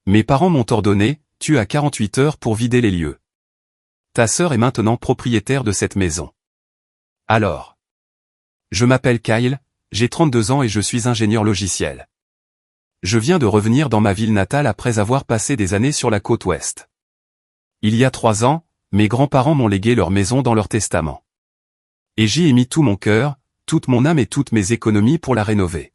Mes parents m'ont ordonné, tu as 48 heures pour vider les lieux. Ta sœur est maintenant propriétaire de cette maison. Alors. Je m'appelle Kyle, j'ai 32 ans et je suis ingénieur logiciel. Je viens de revenir dans ma ville natale après avoir passé des années sur la côte ouest. Il y a 3 ans, mes grands-parents m'ont légué leur maison dans leur testament. Et j'y ai mis tout mon cœur, toute mon âme et toutes mes économies pour la rénover.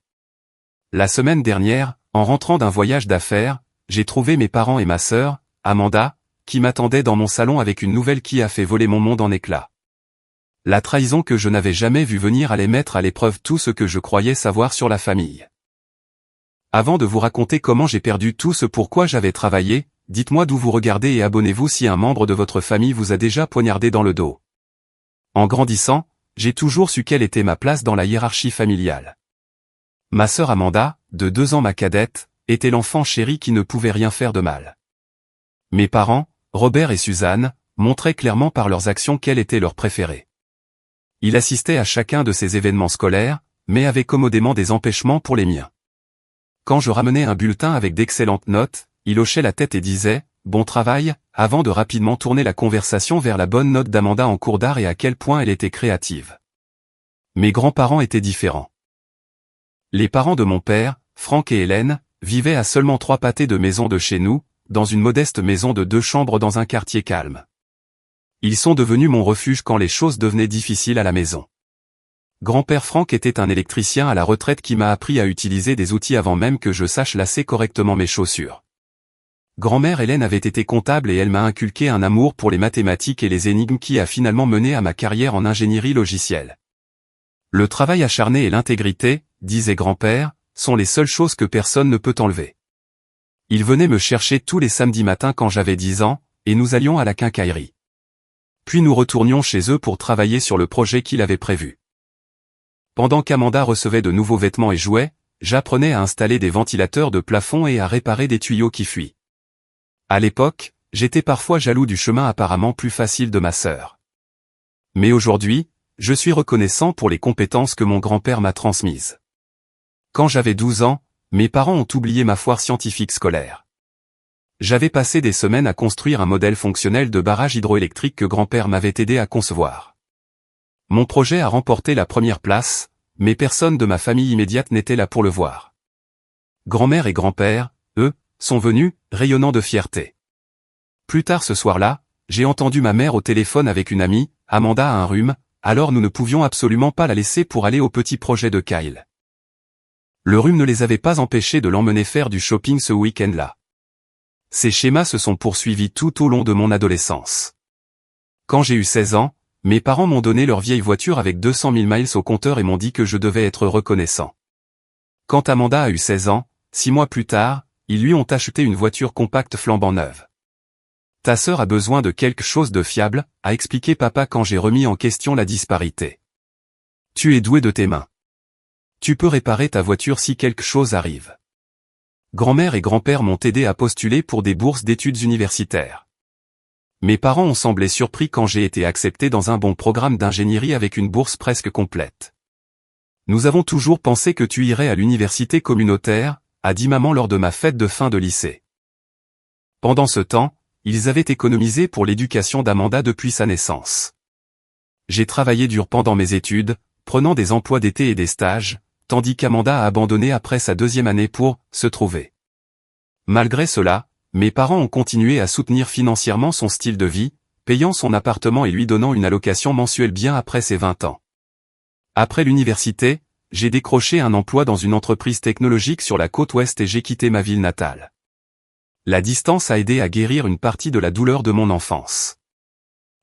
La semaine dernière, en rentrant d'un voyage d'affaires, j'ai trouvé mes parents et ma sœur, Amanda, qui m'attendaient dans mon salon avec une nouvelle qui a fait voler mon monde en éclats. La trahison que je n'avais jamais vue venir allait mettre à l'épreuve tout ce que je croyais savoir sur la famille. Avant de vous raconter comment j'ai perdu tout ce pourquoi j'avais travaillé, dites-moi d'où vous regardez et abonnez-vous si un membre de votre famille vous a déjà poignardé dans le dos. En grandissant, j'ai toujours su quelle était ma place dans la hiérarchie familiale. Ma sœur Amanda, de 2 ans ma cadette, était l'enfant chéri qui ne pouvait rien faire de mal. Mes parents, Robert et Suzanne, montraient clairement par leurs actions quel était leur préféré. Il assistait à chacun de ces événements scolaires, mais avait commodément des empêchements pour les miens. Quand je ramenais un bulletin avec d'excellentes notes, il hochait la tête et disait « Bon travail », avant de rapidement tourner la conversation vers la bonne note d'Amanda en cours d'art et à quel point elle était créative. Mes grands-parents étaient différents. Les parents de mon père, Franck et Hélène, vivaient à seulement 3 pâtés de maison de chez nous, dans une modeste maison de 2 chambres dans un quartier calme. Ils sont devenus mon refuge quand les choses devenaient difficiles à la maison. Grand-père Franck était un électricien à la retraite qui m'a appris à utiliser des outils avant même que je sache lasser correctement mes chaussures. Grand-mère Hélène avait été comptable et elle m'a inculqué un amour pour les mathématiques et les énigmes qui a finalement mené à ma carrière en ingénierie logicielle. Le travail acharné et l'intégrité, disait grand-père, sont les seules choses que personne ne peut enlever. Il venait me chercher tous les samedis matins quand j'avais 10 ans, et nous allions à la quincaillerie. Puis nous retournions chez eux pour travailler sur le projet qu'il avait prévu. Pendant qu'Amanda recevait de nouveaux vêtements et jouets, j'apprenais à installer des ventilateurs de plafond et à réparer des tuyaux qui fuient. À l'époque, j'étais parfois jaloux du chemin apparemment plus facile de ma sœur. Mais aujourd'hui, je suis reconnaissant pour les compétences que mon grand-père m'a transmises. Quand j'avais 12 ans, mes parents ont oublié ma foire scientifique scolaire. J'avais passé des semaines à construire un modèle fonctionnel de barrage hydroélectrique que grand-père m'avait aidé à concevoir. Mon projet a remporté la première place, mais personne de ma famille immédiate n'était là pour le voir. Grand-mère et grand-père, eux, sont venus, rayonnant de fierté. Plus tard ce soir-là, j'ai entendu ma mère au téléphone avec une amie, Amanda a un rhume, alors nous ne pouvions absolument pas la laisser pour aller au petit projet de Kyle. Le rhume ne les avait pas empêchés de l'emmener faire du shopping ce week-end-là. Ces schémas se sont poursuivis tout au long de mon adolescence. Quand j'ai eu 16 ans, mes parents m'ont donné leur vieille voiture avec 200 000 miles au compteur et m'ont dit que je devais être reconnaissant. Quand Amanda a eu 16 ans, 6 mois plus tard, ils lui ont acheté une voiture compacte flambant neuve. Ta sœur a besoin de quelque chose de fiable, a expliqué papa quand j'ai remis en question la disparité. Tu es doué de tes mains. Tu peux réparer ta voiture si quelque chose arrive. Grand-mère et grand-père m'ont aidé à postuler pour des bourses d'études universitaires. Mes parents ont semblé surpris quand j'ai été accepté dans un bon programme d'ingénierie avec une bourse presque complète. Nous avons toujours pensé que tu irais à l'université communautaire, a dit maman lors de ma fête de fin de lycée. Pendant ce temps, ils avaient économisé pour l'éducation d'Amanda depuis sa naissance. J'ai travaillé dur pendant mes études, prenant des emplois d'été et des stages, tandis qu'Amanda a abandonné après sa 2e année pour se trouver. Malgré cela, mes parents ont continué à soutenir financièrement son style de vie, payant son appartement et lui donnant une allocation mensuelle bien après ses 20 ans. Après l'université, j'ai décroché un emploi dans une entreprise technologique sur la côte ouest et j'ai quitté ma ville natale. La distance a aidé à guérir une partie de la douleur de mon enfance.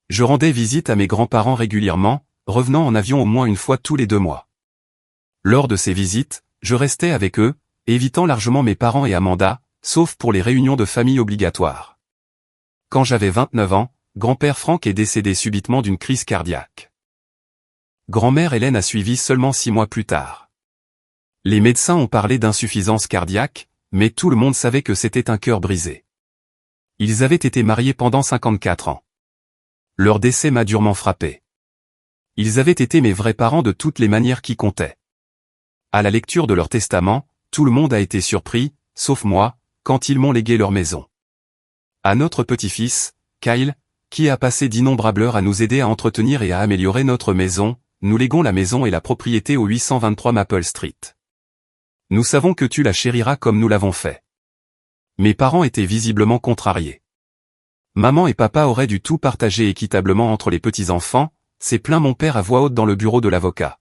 Je rendais visite à mes grands-parents régulièrement, revenant en avion au moins une fois tous les 2 mois. Lors de ces visites, je restais avec eux, évitant largement mes parents et Amanda, sauf pour les réunions de famille obligatoires. Quand j'avais 29 ans, grand-père Franck est décédé subitement d'une crise cardiaque. Grand-mère Hélène a suivi seulement 6 mois plus tard. Les médecins ont parlé d'insuffisance cardiaque, mais tout le monde savait que c'était un cœur brisé. Ils avaient été mariés pendant 54 ans. Leur décès m'a durement frappé. Ils avaient été mes vrais parents de toutes les manières qui comptaient. À la lecture de leur testament, tout le monde a été surpris, sauf moi, quand ils m'ont légué leur maison. À notre petit-fils, Kyle, qui a passé d'innombrables heures à nous aider à entretenir et à améliorer notre maison, nous léguons la maison et la propriété au 823 Maple Street. Nous savons que tu la chériras comme nous l'avons fait. Mes parents étaient visiblement contrariés. Maman et papa auraient dû tout partager équitablement entre les petits-enfants, s'est plaint mon père à voix haute dans le bureau de l'avocat.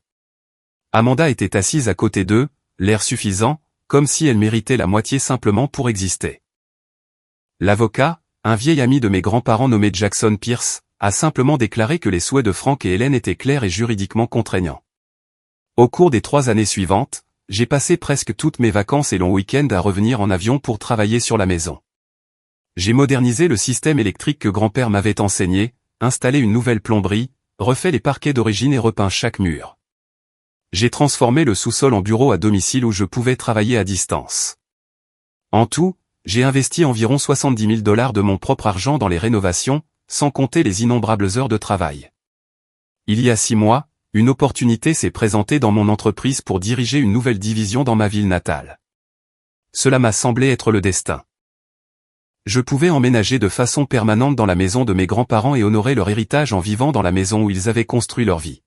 Amanda était assise à côté d'eux, l'air suffisant, comme si elle méritait la moitié simplement pour exister. L'avocat, un vieil ami de mes grands-parents nommé Jackson Pierce, a simplement déclaré que les souhaits de Frank et Hélène étaient clairs et juridiquement contraignants. Au cours des 3 années suivantes, j'ai passé presque toutes mes vacances et longs week-ends à revenir en avion pour travailler sur la maison. J'ai modernisé le système électrique que grand-père m'avait enseigné, installé une nouvelle plomberie, refait les parquets d'origine et repeint chaque mur. J'ai transformé le sous-sol en bureau à domicile où je pouvais travailler à distance. En tout, j'ai investi environ 70 000 $ de mon propre argent dans les rénovations, sans compter les innombrables heures de travail. Il y a 6 mois, une opportunité s'est présentée dans mon entreprise pour diriger une nouvelle division dans ma ville natale. Cela m'a semblé être le destin. Je pouvais emménager de façon permanente dans la maison de mes grands-parents et honorer leur héritage en vivant dans la maison où ils avaient construit leur vie.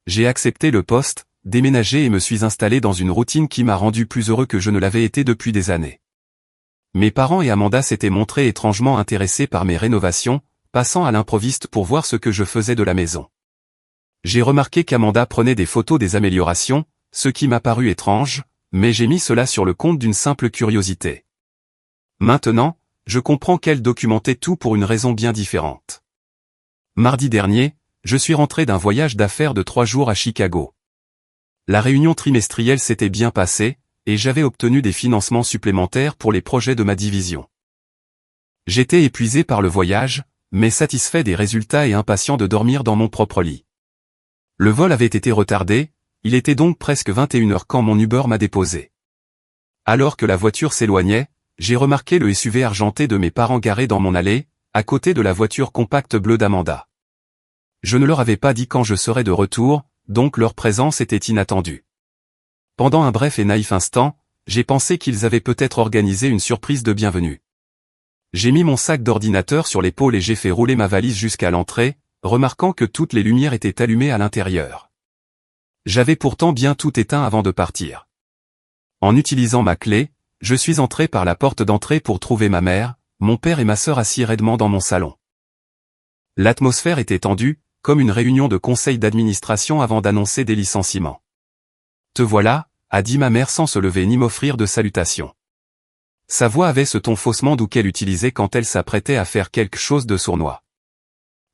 J'ai accepté le poste, déménagé et me suis installé dans une routine qui m'a rendu plus heureux que je ne l'avais été depuis des années. Mes parents et Amanda s'étaient montrés étrangement intéressés par mes rénovations, passant à l'improviste pour voir ce que je faisais de la maison. J'ai remarqué qu'Amanda prenait des photos des améliorations, ce qui m'a paru étrange, mais j'ai mis cela sur le compte d'une simple curiosité. Maintenant, je comprends qu'elle documentait tout pour une raison bien différente. Mardi dernier, je suis rentré d'un voyage d'affaires de 3 jours à Chicago. La réunion trimestrielle s'était bien passée, et j'avais obtenu des financements supplémentaires pour les projets de ma division. J'étais épuisé par le voyage, mais satisfait des résultats et impatient de dormir dans mon propre lit. Le vol avait été retardé, il était donc presque 21 h quand mon Uber m'a déposé. Alors que la voiture s'éloignait, j'ai remarqué le SUV argenté de mes parents garé dans mon allée, à côté de la voiture compacte bleue d'Amanda. Je ne leur avais pas dit quand je serais de retour, donc leur présence était inattendue. Pendant un bref et naïf instant, j'ai pensé qu'ils avaient peut-être organisé une surprise de bienvenue. J'ai mis mon sac d'ordinateur sur l'épaule et j'ai fait rouler ma valise jusqu'à l'entrée, remarquant que toutes les lumières étaient allumées à l'intérieur. J'avais pourtant bien tout éteint avant de partir. En utilisant ma clé, je suis entré par la porte d'entrée pour trouver ma mère, mon père et ma sœur assis raidement dans mon salon. L'atmosphère était tendue, comme une réunion de conseil d'administration avant d'annoncer des licenciements. « Te voilà », a dit ma mère sans se lever ni m'offrir de salutation. Sa voix avait ce ton faussement doux qu'elle utilisait quand elle s'apprêtait à faire quelque chose de sournois.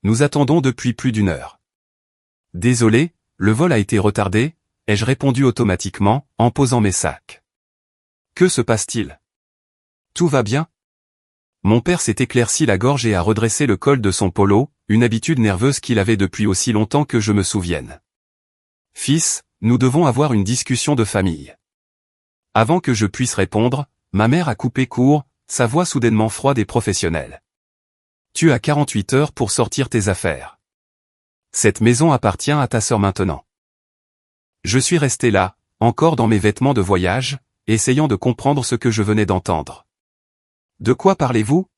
Nous attendons depuis plus d'1 heure. Désolé, le vol a été retardé, ai-je répondu automatiquement, en posant mes sacs. Que se passe-t-il? Tout va bien? Mon père s'est éclairci la gorge et a redressé le col de son polo, une habitude nerveuse qu'il avait depuis aussi longtemps que je me souvienne. Fils, nous devons avoir une discussion de famille. Avant que je puisse répondre, ma mère a coupé court, sa voix soudainement froide et professionnelle. Tu as 48 heures pour sortir tes affaires. Cette maison appartient à ta sœur maintenant. Je suis resté là, encore dans mes vêtements de voyage, essayant de comprendre ce que je venais d'entendre. De quoi parlez-vous?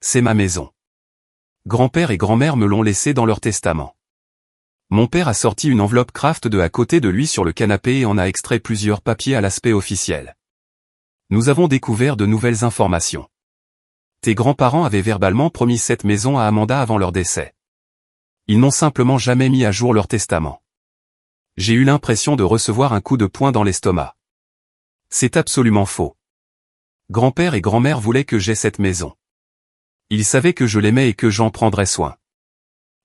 C'est ma maison. Grand-père et grand-mère me l'ont laissé dans leur testament. Mon père a sorti une enveloppe Kraft de à côté de lui sur le canapé et en a extrait plusieurs papiers à l'aspect officiel. Nous avons découvert de nouvelles informations. Tes grands-parents avaient verbalement promis cette maison à Amanda avant leur décès. Ils n'ont simplement jamais mis à jour leur testament. J'ai eu l'impression de recevoir un coup de poing dans l'estomac. C'est absolument faux. Grand-père et grand-mère voulaient que j'aie cette maison. Ils savaient que je l'aimais et que j'en prendrais soin.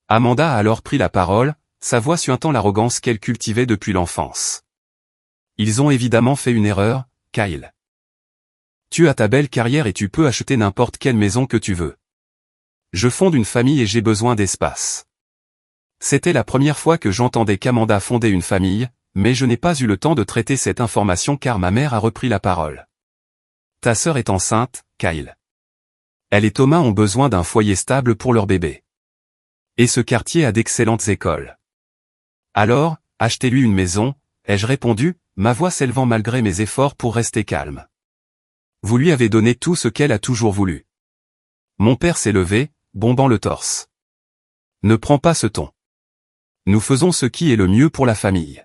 Amanda a alors pris la parole, sa voix suintant l'arrogance qu'elle cultivait depuis l'enfance. Ils ont évidemment fait une erreur, Kyle. Tu as ta belle carrière et tu peux acheter n'importe quelle maison que tu veux. Je fonde une famille et j'ai besoin d'espace. C'était la première fois que j'entendais qu'Amanda fondait une famille, mais je n'ai pas eu le temps de traiter cette information car ma mère a repris la parole. Ta sœur est enceinte, Kyle. Elle et Thomas ont besoin d'un foyer stable pour leur bébé. Et ce quartier a d'excellentes écoles. Alors, achetez-lui une maison, ai-je répondu, ma voix s'élevant malgré mes efforts pour rester calme. Vous lui avez donné tout ce qu'elle a toujours voulu. Mon père s'est levé, bombant le torse. Ne prends pas ce ton. Nous faisons ce qui est le mieux pour la famille.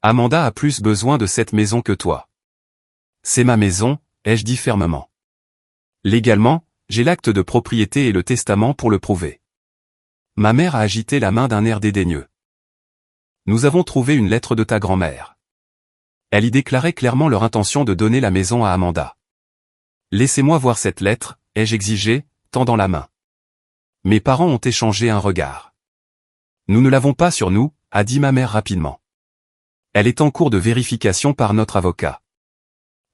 Amanda a plus besoin de cette maison que toi. C'est ma maison, ai-je dit fermement. Légalement, j'ai l'acte de propriété et le testament pour le prouver. Ma mère a agité la main d'un air dédaigneux. Nous avons trouvé une lettre de ta grand-mère. Elle y déclarait clairement leur intention de donner la maison à Amanda. Laissez-moi voir cette lettre, ai-je exigé, tendant la main. Mes parents ont échangé un regard. Nous ne l'avons pas sur nous, a dit ma mère rapidement. Elle est en cours de vérification par notre avocat.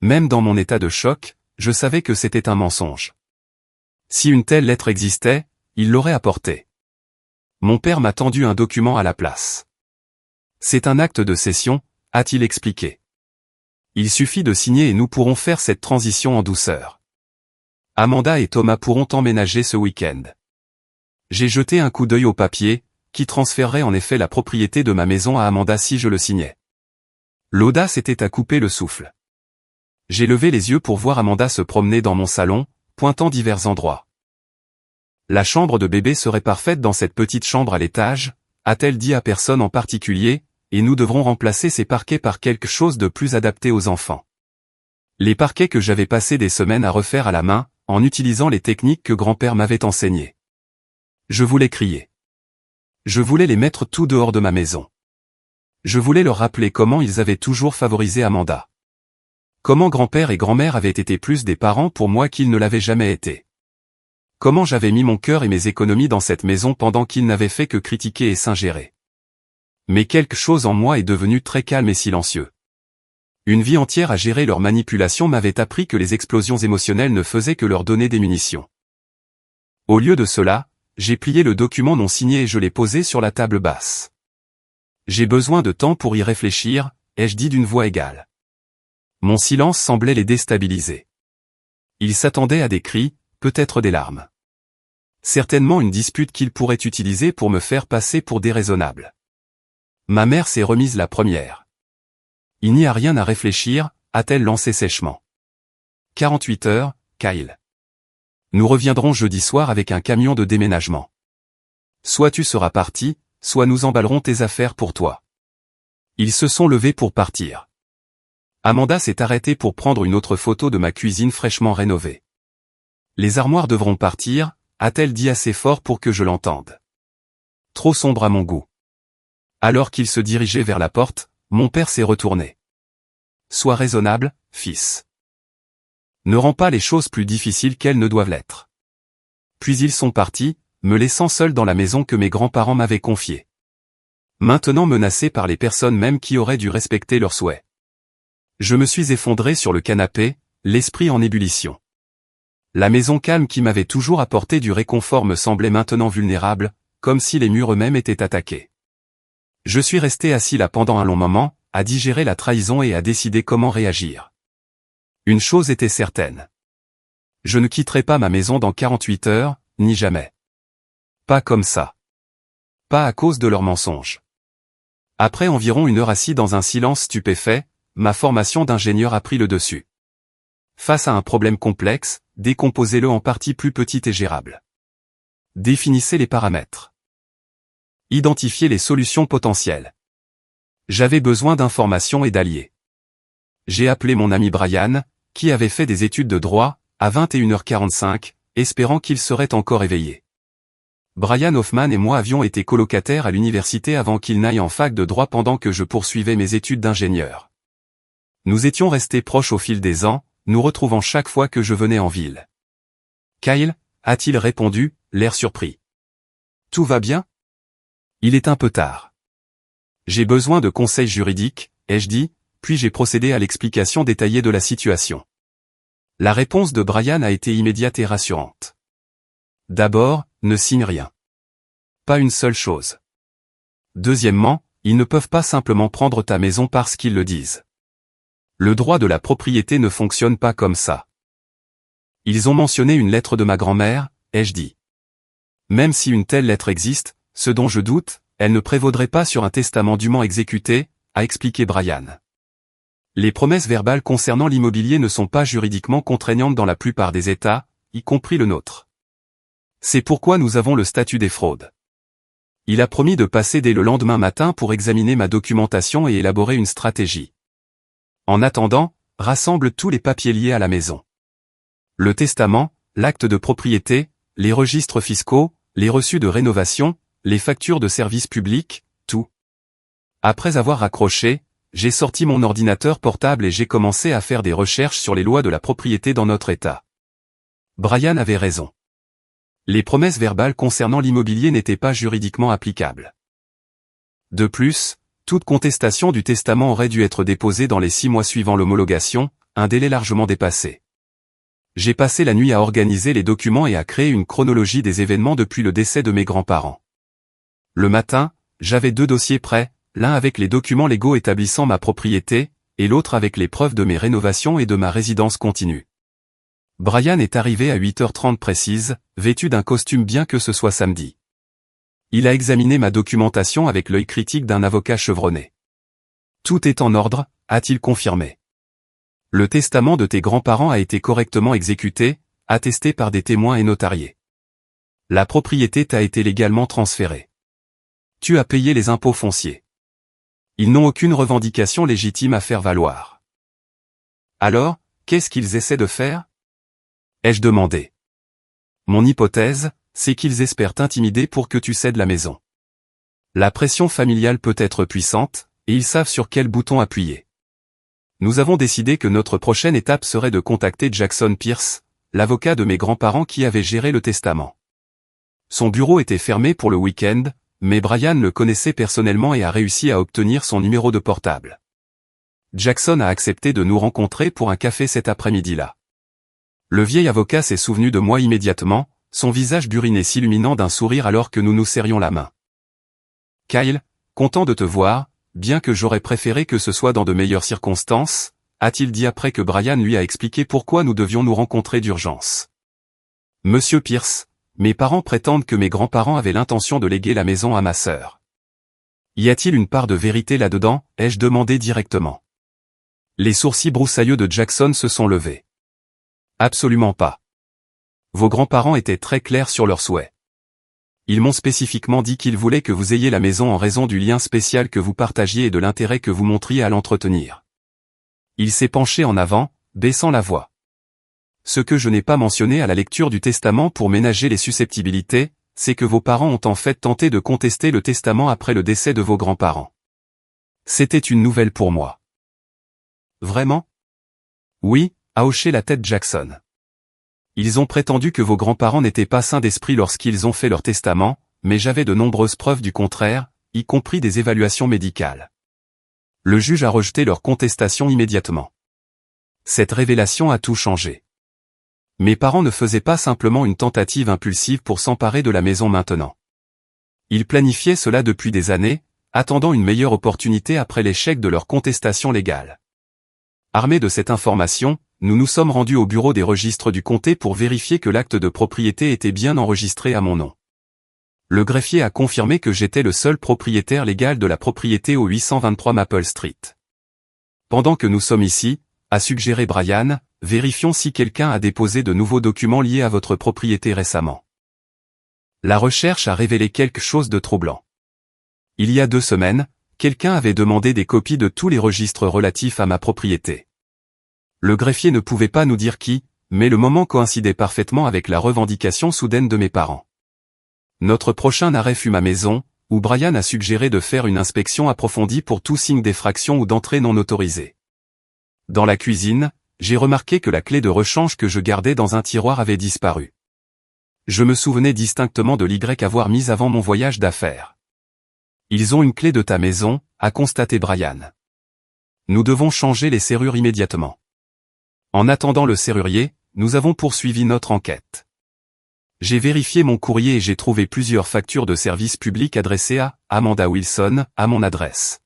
Même dans mon état de choc, je savais que c'était un mensonge. Si une telle lettre existait, il l'aurait apportée. Mon père m'a tendu un document à la place. C'est un acte de cession, a-t-il expliqué. Il suffit de signer et nous pourrons faire cette transition en douceur. Amanda et Thomas pourront emménager ce week-end. J'ai jeté un coup d'œil au papier, qui transférerait en effet la propriété de ma maison à Amanda si je le signais. L'audace était à couper le souffle. J'ai levé les yeux pour voir Amanda se promener dans mon salon, pointant divers endroits. La chambre de bébé serait parfaite dans cette petite chambre à l'étage, a-t-elle dit à personne en particulier, et nous devrons remplacer ces parquets par quelque chose de plus adapté aux enfants. Les parquets que j'avais passé des semaines à refaire à la main, en utilisant les techniques que grand-père m'avait enseignées. Je voulais crier. Je voulais les mettre tout dehors de ma maison. Je voulais leur rappeler comment ils avaient toujours favorisé Amanda. Comment grand-père et grand-mère avaient été plus des parents pour moi qu'ils ne l'avaient jamais été. Comment j'avais mis mon cœur et mes économies dans cette maison pendant qu'ils n'avaient fait que critiquer et s'ingérer. Mais quelque chose en moi est devenu très calme et silencieux. Une vie entière à gérer leurs manipulations m'avait appris que les explosions émotionnelles ne faisaient que leur donner des munitions. Au lieu de cela, j'ai plié le document non signé et je l'ai posé sur la table basse. J'ai besoin de temps pour y réfléchir, ai-je dit d'une voix égale. Mon silence semblait les déstabiliser. Ils s'attendaient à des cris, peut-être des larmes. Certainement une dispute qu'ils pourraient utiliser pour me faire passer pour déraisonnable. Ma mère s'est remise la première. Il n'y a rien à réfléchir, a-t-elle lancé sèchement. 48 heures, Kyle. Nous reviendrons jeudi soir avec un camion de déménagement. Soit tu seras parti, soit nous emballerons tes affaires pour toi. Ils se sont levés pour partir. Amanda s'est arrêtée pour prendre une autre photo de ma cuisine fraîchement rénovée. Les armoires devront partir, a-t-elle dit assez fort pour que je l'entende. Trop sombre à mon goût. Alors qu'il se dirigeait vers la porte, mon père s'est retourné. Sois raisonnable, fils. Ne rends pas les choses plus difficiles qu'elles ne doivent l'être. Puis ils sont partis, me laissant seul dans la maison que mes grands-parents m'avaient confiée. Maintenant menacé par les personnes mêmes qui auraient dû respecter leurs souhaits. Je me suis effondré sur le canapé, l'esprit en ébullition. La maison calme qui m'avait toujours apporté du réconfort me semblait maintenant vulnérable, comme si les murs eux-mêmes étaient attaqués. Je suis resté assis là pendant un long moment, à digérer la trahison et à décider comment réagir. Une chose était certaine. Je ne quitterai pas ma maison dans 48 heures, ni jamais. Pas comme ça. Pas à cause de leurs mensonges. Après environ une heure assis dans un silence stupéfait, ma formation d'ingénieur a pris le dessus. Face à un problème complexe, décomposez-le en parties plus petites et gérables. Définissez les paramètres. Identifiez les solutions potentielles. J'avais besoin d'informations et d'alliés. J'ai appelé mon ami Brian, qui avait fait des études de droit, à 21h45, espérant qu'il serait encore éveillé. Brian Hoffman et moi avions été colocataires à l'université avant qu'il n'aille en fac de droit pendant que je poursuivais mes études d'ingénieur. Nous étions restés proches au fil des ans, nous retrouvant chaque fois que je venais en ville. Kyle, a-t-il répondu, l'air surpris. Tout va bien? Il est un peu tard. J'ai besoin de conseils juridiques, ai-je dit, puis j'ai procédé à l'explication détaillée de la situation. La réponse de Brian a été immédiate et rassurante. D'abord, ne signe rien. Pas une seule chose. Deuxièmement, ils ne peuvent pas simplement prendre ta maison parce qu'ils le disent. Le droit de la propriété ne fonctionne pas comme ça. Ils ont mentionné une lettre de ma grand-mère, ai-je dit. Même si une telle lettre existe, ce dont je doute, elle ne prévaudrait pas sur un testament dûment exécuté, a expliqué Brian. Les promesses verbales concernant l'immobilier ne sont pas juridiquement contraignantes dans la plupart des États, y compris le nôtre. C'est pourquoi nous avons le statut des fraudes. Il a promis de passer dès le lendemain matin pour examiner ma documentation et élaborer une stratégie. En attendant, rassemble tous les papiers liés à la maison. Le testament, l'acte de propriété, les registres fiscaux, les reçus de rénovation, les factures de services publics, tout. Après avoir raccroché, j'ai sorti mon ordinateur portable et j'ai commencé à faire des recherches sur les lois de la propriété dans notre État. Brian avait raison. Les promesses verbales concernant l'immobilier n'étaient pas juridiquement applicables. De plus, toute contestation du testament aurait dû être déposée dans les 6 mois suivant l'homologation, un délai largement dépassé. J'ai passé la nuit à organiser les documents et à créer une chronologie des événements depuis le décès de mes grands-parents. Le matin, j'avais 2 dossiers prêts, l'un avec les documents légaux établissant ma propriété, et l'autre avec les preuves de mes rénovations et de ma résidence continue. Brian est arrivé à 8h30 précise, vêtu d'un costume bien que ce soit samedi. Il a examiné ma documentation avec l'œil critique d'un avocat chevronné. Tout est en ordre, a-t-il confirmé. Le testament de tes grands-parents a été correctement exécuté, attesté par des témoins et notariés. La propriété t'a été légalement transférée. Tu as payé les impôts fonciers. Ils n'ont aucune revendication légitime à faire valoir. Alors, qu'est-ce qu'ils essaient de faire ? Ai-je demandé. Mon hypothèse, c'est qu'ils espèrent t'intimider pour que tu cèdes la maison. La pression familiale peut être puissante, et ils savent sur quel bouton appuyer. Nous avons décidé que notre prochaine étape serait de contacter Jackson Pierce, l'avocat de mes grands-parents qui avait géré le testament. Son bureau était fermé pour le week-end, mais Brian le connaissait personnellement et a réussi à obtenir son numéro de portable. Jackson a accepté de nous rencontrer pour un café cet après-midi-là. Le vieil avocat s'est souvenu de moi immédiatement, son visage buriné s'illuminant d'un sourire alors que nous nous serrions la main. « Kyle, content de te voir, bien que j'aurais préféré que ce soit dans de meilleures circonstances, a-t-il dit après que Brian lui a expliqué pourquoi nous devions nous rencontrer d'urgence. Monsieur Pierce, mes parents prétendent que mes grands-parents avaient l'intention de léguer la maison à ma sœur. Y a-t-il une part de vérité là-dedans, ai-je demandé directement. Les sourcils broussailleux de Jackson se sont levés. Absolument pas. Vos grands-parents étaient très clairs sur leurs souhaits. Ils m'ont spécifiquement dit qu'ils voulaient que vous ayez la maison en raison du lien spécial que vous partagiez et de l'intérêt que vous montriez à l'entretenir. Il s'est penché en avant, baissant la voix. Ce que je n'ai pas mentionné à la lecture du testament pour ménager les susceptibilités, c'est que vos parents ont en fait tenté de contester le testament après le décès de vos grands-parents. C'était une nouvelle pour moi. Vraiment ? Oui, a hoché la tête Jackson. Ils ont prétendu que vos grands-parents n'étaient pas sains d'esprit lorsqu'ils ont fait leur testament, mais j'avais de nombreuses preuves du contraire, y compris des évaluations médicales. Le juge a rejeté leur contestation immédiatement. Cette révélation a tout changé. Mes parents ne faisaient pas simplement une tentative impulsive pour s'emparer de la maison maintenant. Ils planifiaient cela depuis des années, attendant une meilleure opportunité après l'échec de leur contestation légale. Armés de cette information, nous nous sommes rendus au bureau des registres du comté pour vérifier que l'acte de propriété était bien enregistré à mon nom. Le greffier a confirmé que j'étais le seul propriétaire légal de la propriété au 823 Maple Street. Pendant que nous sommes ici, a suggéré Brian, vérifions si quelqu'un a déposé de nouveaux documents liés à votre propriété récemment. La recherche a révélé quelque chose de troublant. Il y a 2 semaines, quelqu'un avait demandé des copies de tous les registres relatifs à ma propriété. Le greffier ne pouvait pas nous dire qui, mais le moment coïncidait parfaitement avec la revendication soudaine de mes parents. Notre prochain arrêt fut ma maison, où Brian a suggéré de faire une inspection approfondie pour tout signe d'effraction ou d'entrée non autorisée. Dans la cuisine, j'ai remarqué que la clé de rechange que je gardais dans un tiroir avait disparu. Je me souvenais distinctement de l'Y avoir mise avant mon voyage d'affaires. Ils ont une clé de ta maison, a constaté Brian. Nous devons changer les serrures immédiatement. En attendant le serrurier, nous avons poursuivi notre enquête. J'ai vérifié mon courrier et j'ai trouvé plusieurs factures de services publics adressées à Amanda Wilson, à mon adresse.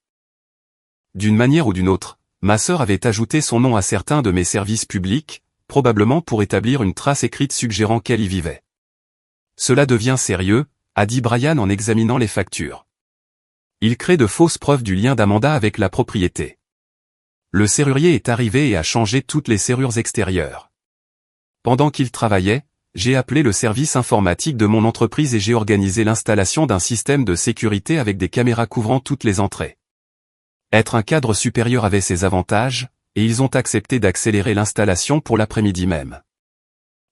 D'une manière ou d'une autre, ma sœur avait ajouté son nom à certains de mes services publics, probablement pour établir une trace écrite suggérant qu'elle y vivait. Cela devient sérieux, a dit Brian en examinant les factures. Il crée de fausses preuves du lien d'Amanda avec la propriété. Le serrurier est arrivé et a changé toutes les serrures extérieures. Pendant qu'il travaillait, j'ai appelé le service informatique de mon entreprise et j'ai organisé l'installation d'un système de sécurité avec des caméras couvrant toutes les entrées. Être un cadre supérieur avait ses avantages, et ils ont accepté d'accélérer l'installation pour l'après-midi même.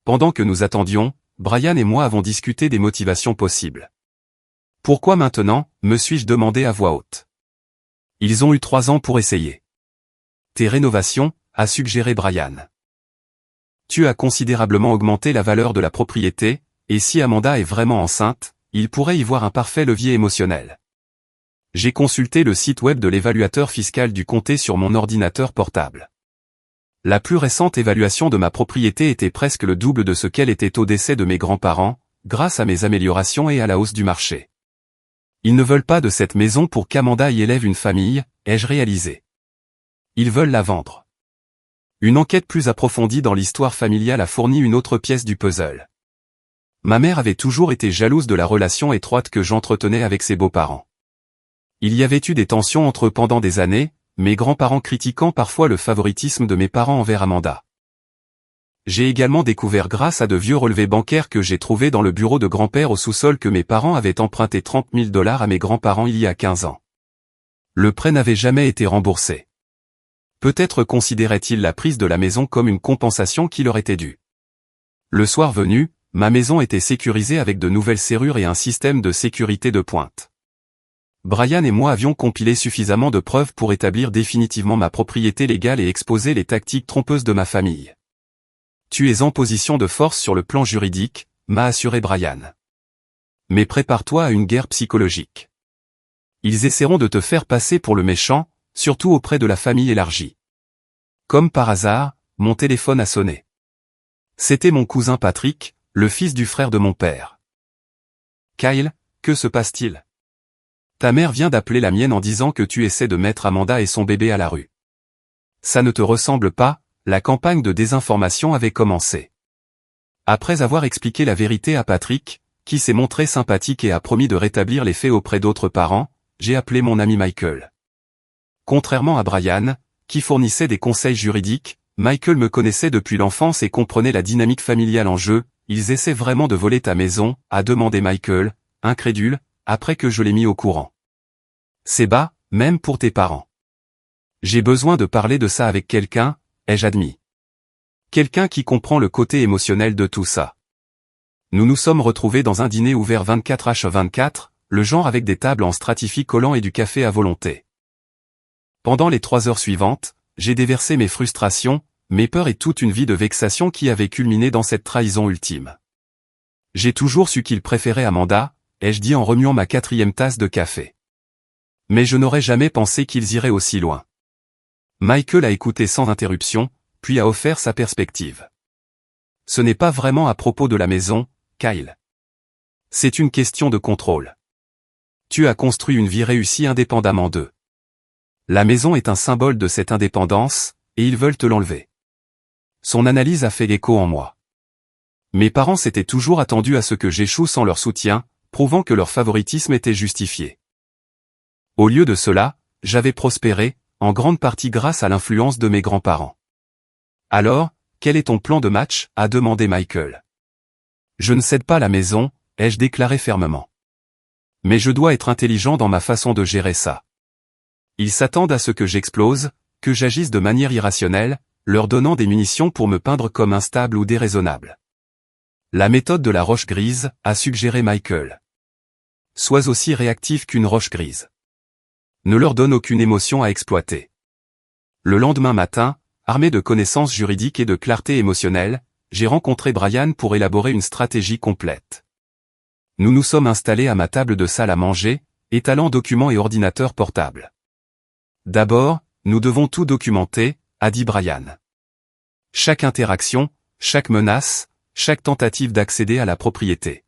Pendant que nous attendions, Brian et moi avons discuté des motivations possibles. Pourquoi maintenant, me suis-je demandé à voix haute. Ils ont eu 3 ans pour essayer. Tes rénovations, a suggéré Brian. Tu as considérablement augmenté la valeur de la propriété, et si Amanda est vraiment enceinte, il pourrait y voir un parfait levier émotionnel. J'ai consulté le site web de l'évaluateur fiscal du comté sur mon ordinateur portable. La plus récente évaluation de ma propriété était presque le double de ce qu'elle était au décès de mes grands-parents, grâce à mes améliorations et à la hausse du marché. Ils ne veulent pas de cette maison pour qu'Amanda y élève une famille, ai-je réalisé. Ils veulent la vendre. Une enquête plus approfondie dans l'histoire familiale a fourni une autre pièce du puzzle. Ma mère avait toujours été jalouse de la relation étroite que j'entretenais avec ses beaux-parents. Il y avait eu des tensions entre eux pendant des années, mes grands-parents critiquant parfois le favoritisme de mes parents envers Amanda. J'ai également découvert grâce à de vieux relevés bancaires que j'ai trouvés dans le bureau de grand-père au sous-sol que mes parents avaient emprunté $30 000 à mes grands-parents il y a 15 ans. Le prêt n'avait jamais été remboursé. Peut-être considérait-il la prise de la maison comme une compensation qui leur était due. Le soir venu, ma maison était sécurisée avec de nouvelles serrures et un système de sécurité de pointe. Brian et moi avions compilé suffisamment de preuves pour établir définitivement ma propriété légale et exposer les tactiques trompeuses de ma famille. Tu es en position de force sur le plan juridique, m'a assuré Brian. Mais prépare-toi à une guerre psychologique. Ils essaieront de te faire passer pour le méchant, surtout auprès de la famille élargie. Comme par hasard, mon téléphone a sonné. C'était mon cousin Patrick, le fils du frère de mon père. Kyle, que se passe-t-il? Ta mère vient d'appeler la mienne en disant que tu essaies de mettre Amanda et son bébé à la rue. Ça ne te ressemble pas, la campagne de désinformation avait commencé. Après avoir expliqué la vérité à Patrick, qui s'est montré sympathique et a promis de rétablir les faits auprès d'autres parents, j'ai appelé mon ami Michael. Contrairement à Brian, qui fournissait des conseils juridiques, Michael me connaissait depuis l'enfance et comprenait la dynamique familiale en jeu. Ils essaient vraiment de voler ta maison, a demandé Michael, incrédule, après que je l'ai mis au courant. C'est bas, même pour tes parents. J'ai besoin de parler de ça avec quelqu'un, ai-je admis. Quelqu'un qui comprend le côté émotionnel de tout ça. Nous nous sommes retrouvés dans un dîner ouvert 24h24, le genre avec des tables en stratifié collant et du café à volonté. Pendant les 3 heures suivantes, j'ai déversé mes frustrations, mes peurs et toute une vie de vexation qui avait culminé dans cette trahison ultime. J'ai toujours su qu'il préférait Amanda, ai-je dit en remuant ma 4e tasse de café. Mais je n'aurais jamais pensé qu'ils iraient aussi loin. Michael a écouté sans interruption, puis a offert sa perspective. Ce n'est pas vraiment à propos de la maison, Kyle. C'est une question de contrôle. Tu as construit une vie réussie indépendamment d'eux. La maison est un symbole de cette indépendance, et ils veulent te l'enlever. Son analyse a fait écho en moi. Mes parents s'étaient toujours attendus à ce que j'échoue sans leur soutien, prouvant que leur favoritisme était justifié. Au lieu de cela, j'avais prospéré, en grande partie grâce à l'influence de mes grands-parents. Alors, quel est ton plan de match, a demandé Michael. Je ne cède pas la maison, ai-je déclaré fermement. Mais je dois être intelligent dans ma façon de gérer ça. Ils s'attendent à ce que j'explose, que j'agisse de manière irrationnelle, leur donnant des munitions pour me peindre comme instable ou déraisonnable. La méthode de la roche grise, a suggéré Michael. Sois aussi réactif qu'une roche grise. Ne leur donne aucune émotion à exploiter. Le lendemain matin, armé de connaissances juridiques et de clarté émotionnelle, j'ai rencontré Brian pour élaborer une stratégie complète. Nous nous sommes installés à ma table de salle à manger, étalant documents et ordinateurs portables. D'abord, nous devons tout documenter, a dit Brian. Chaque interaction, chaque menace, chaque tentative d'accéder à la propriété.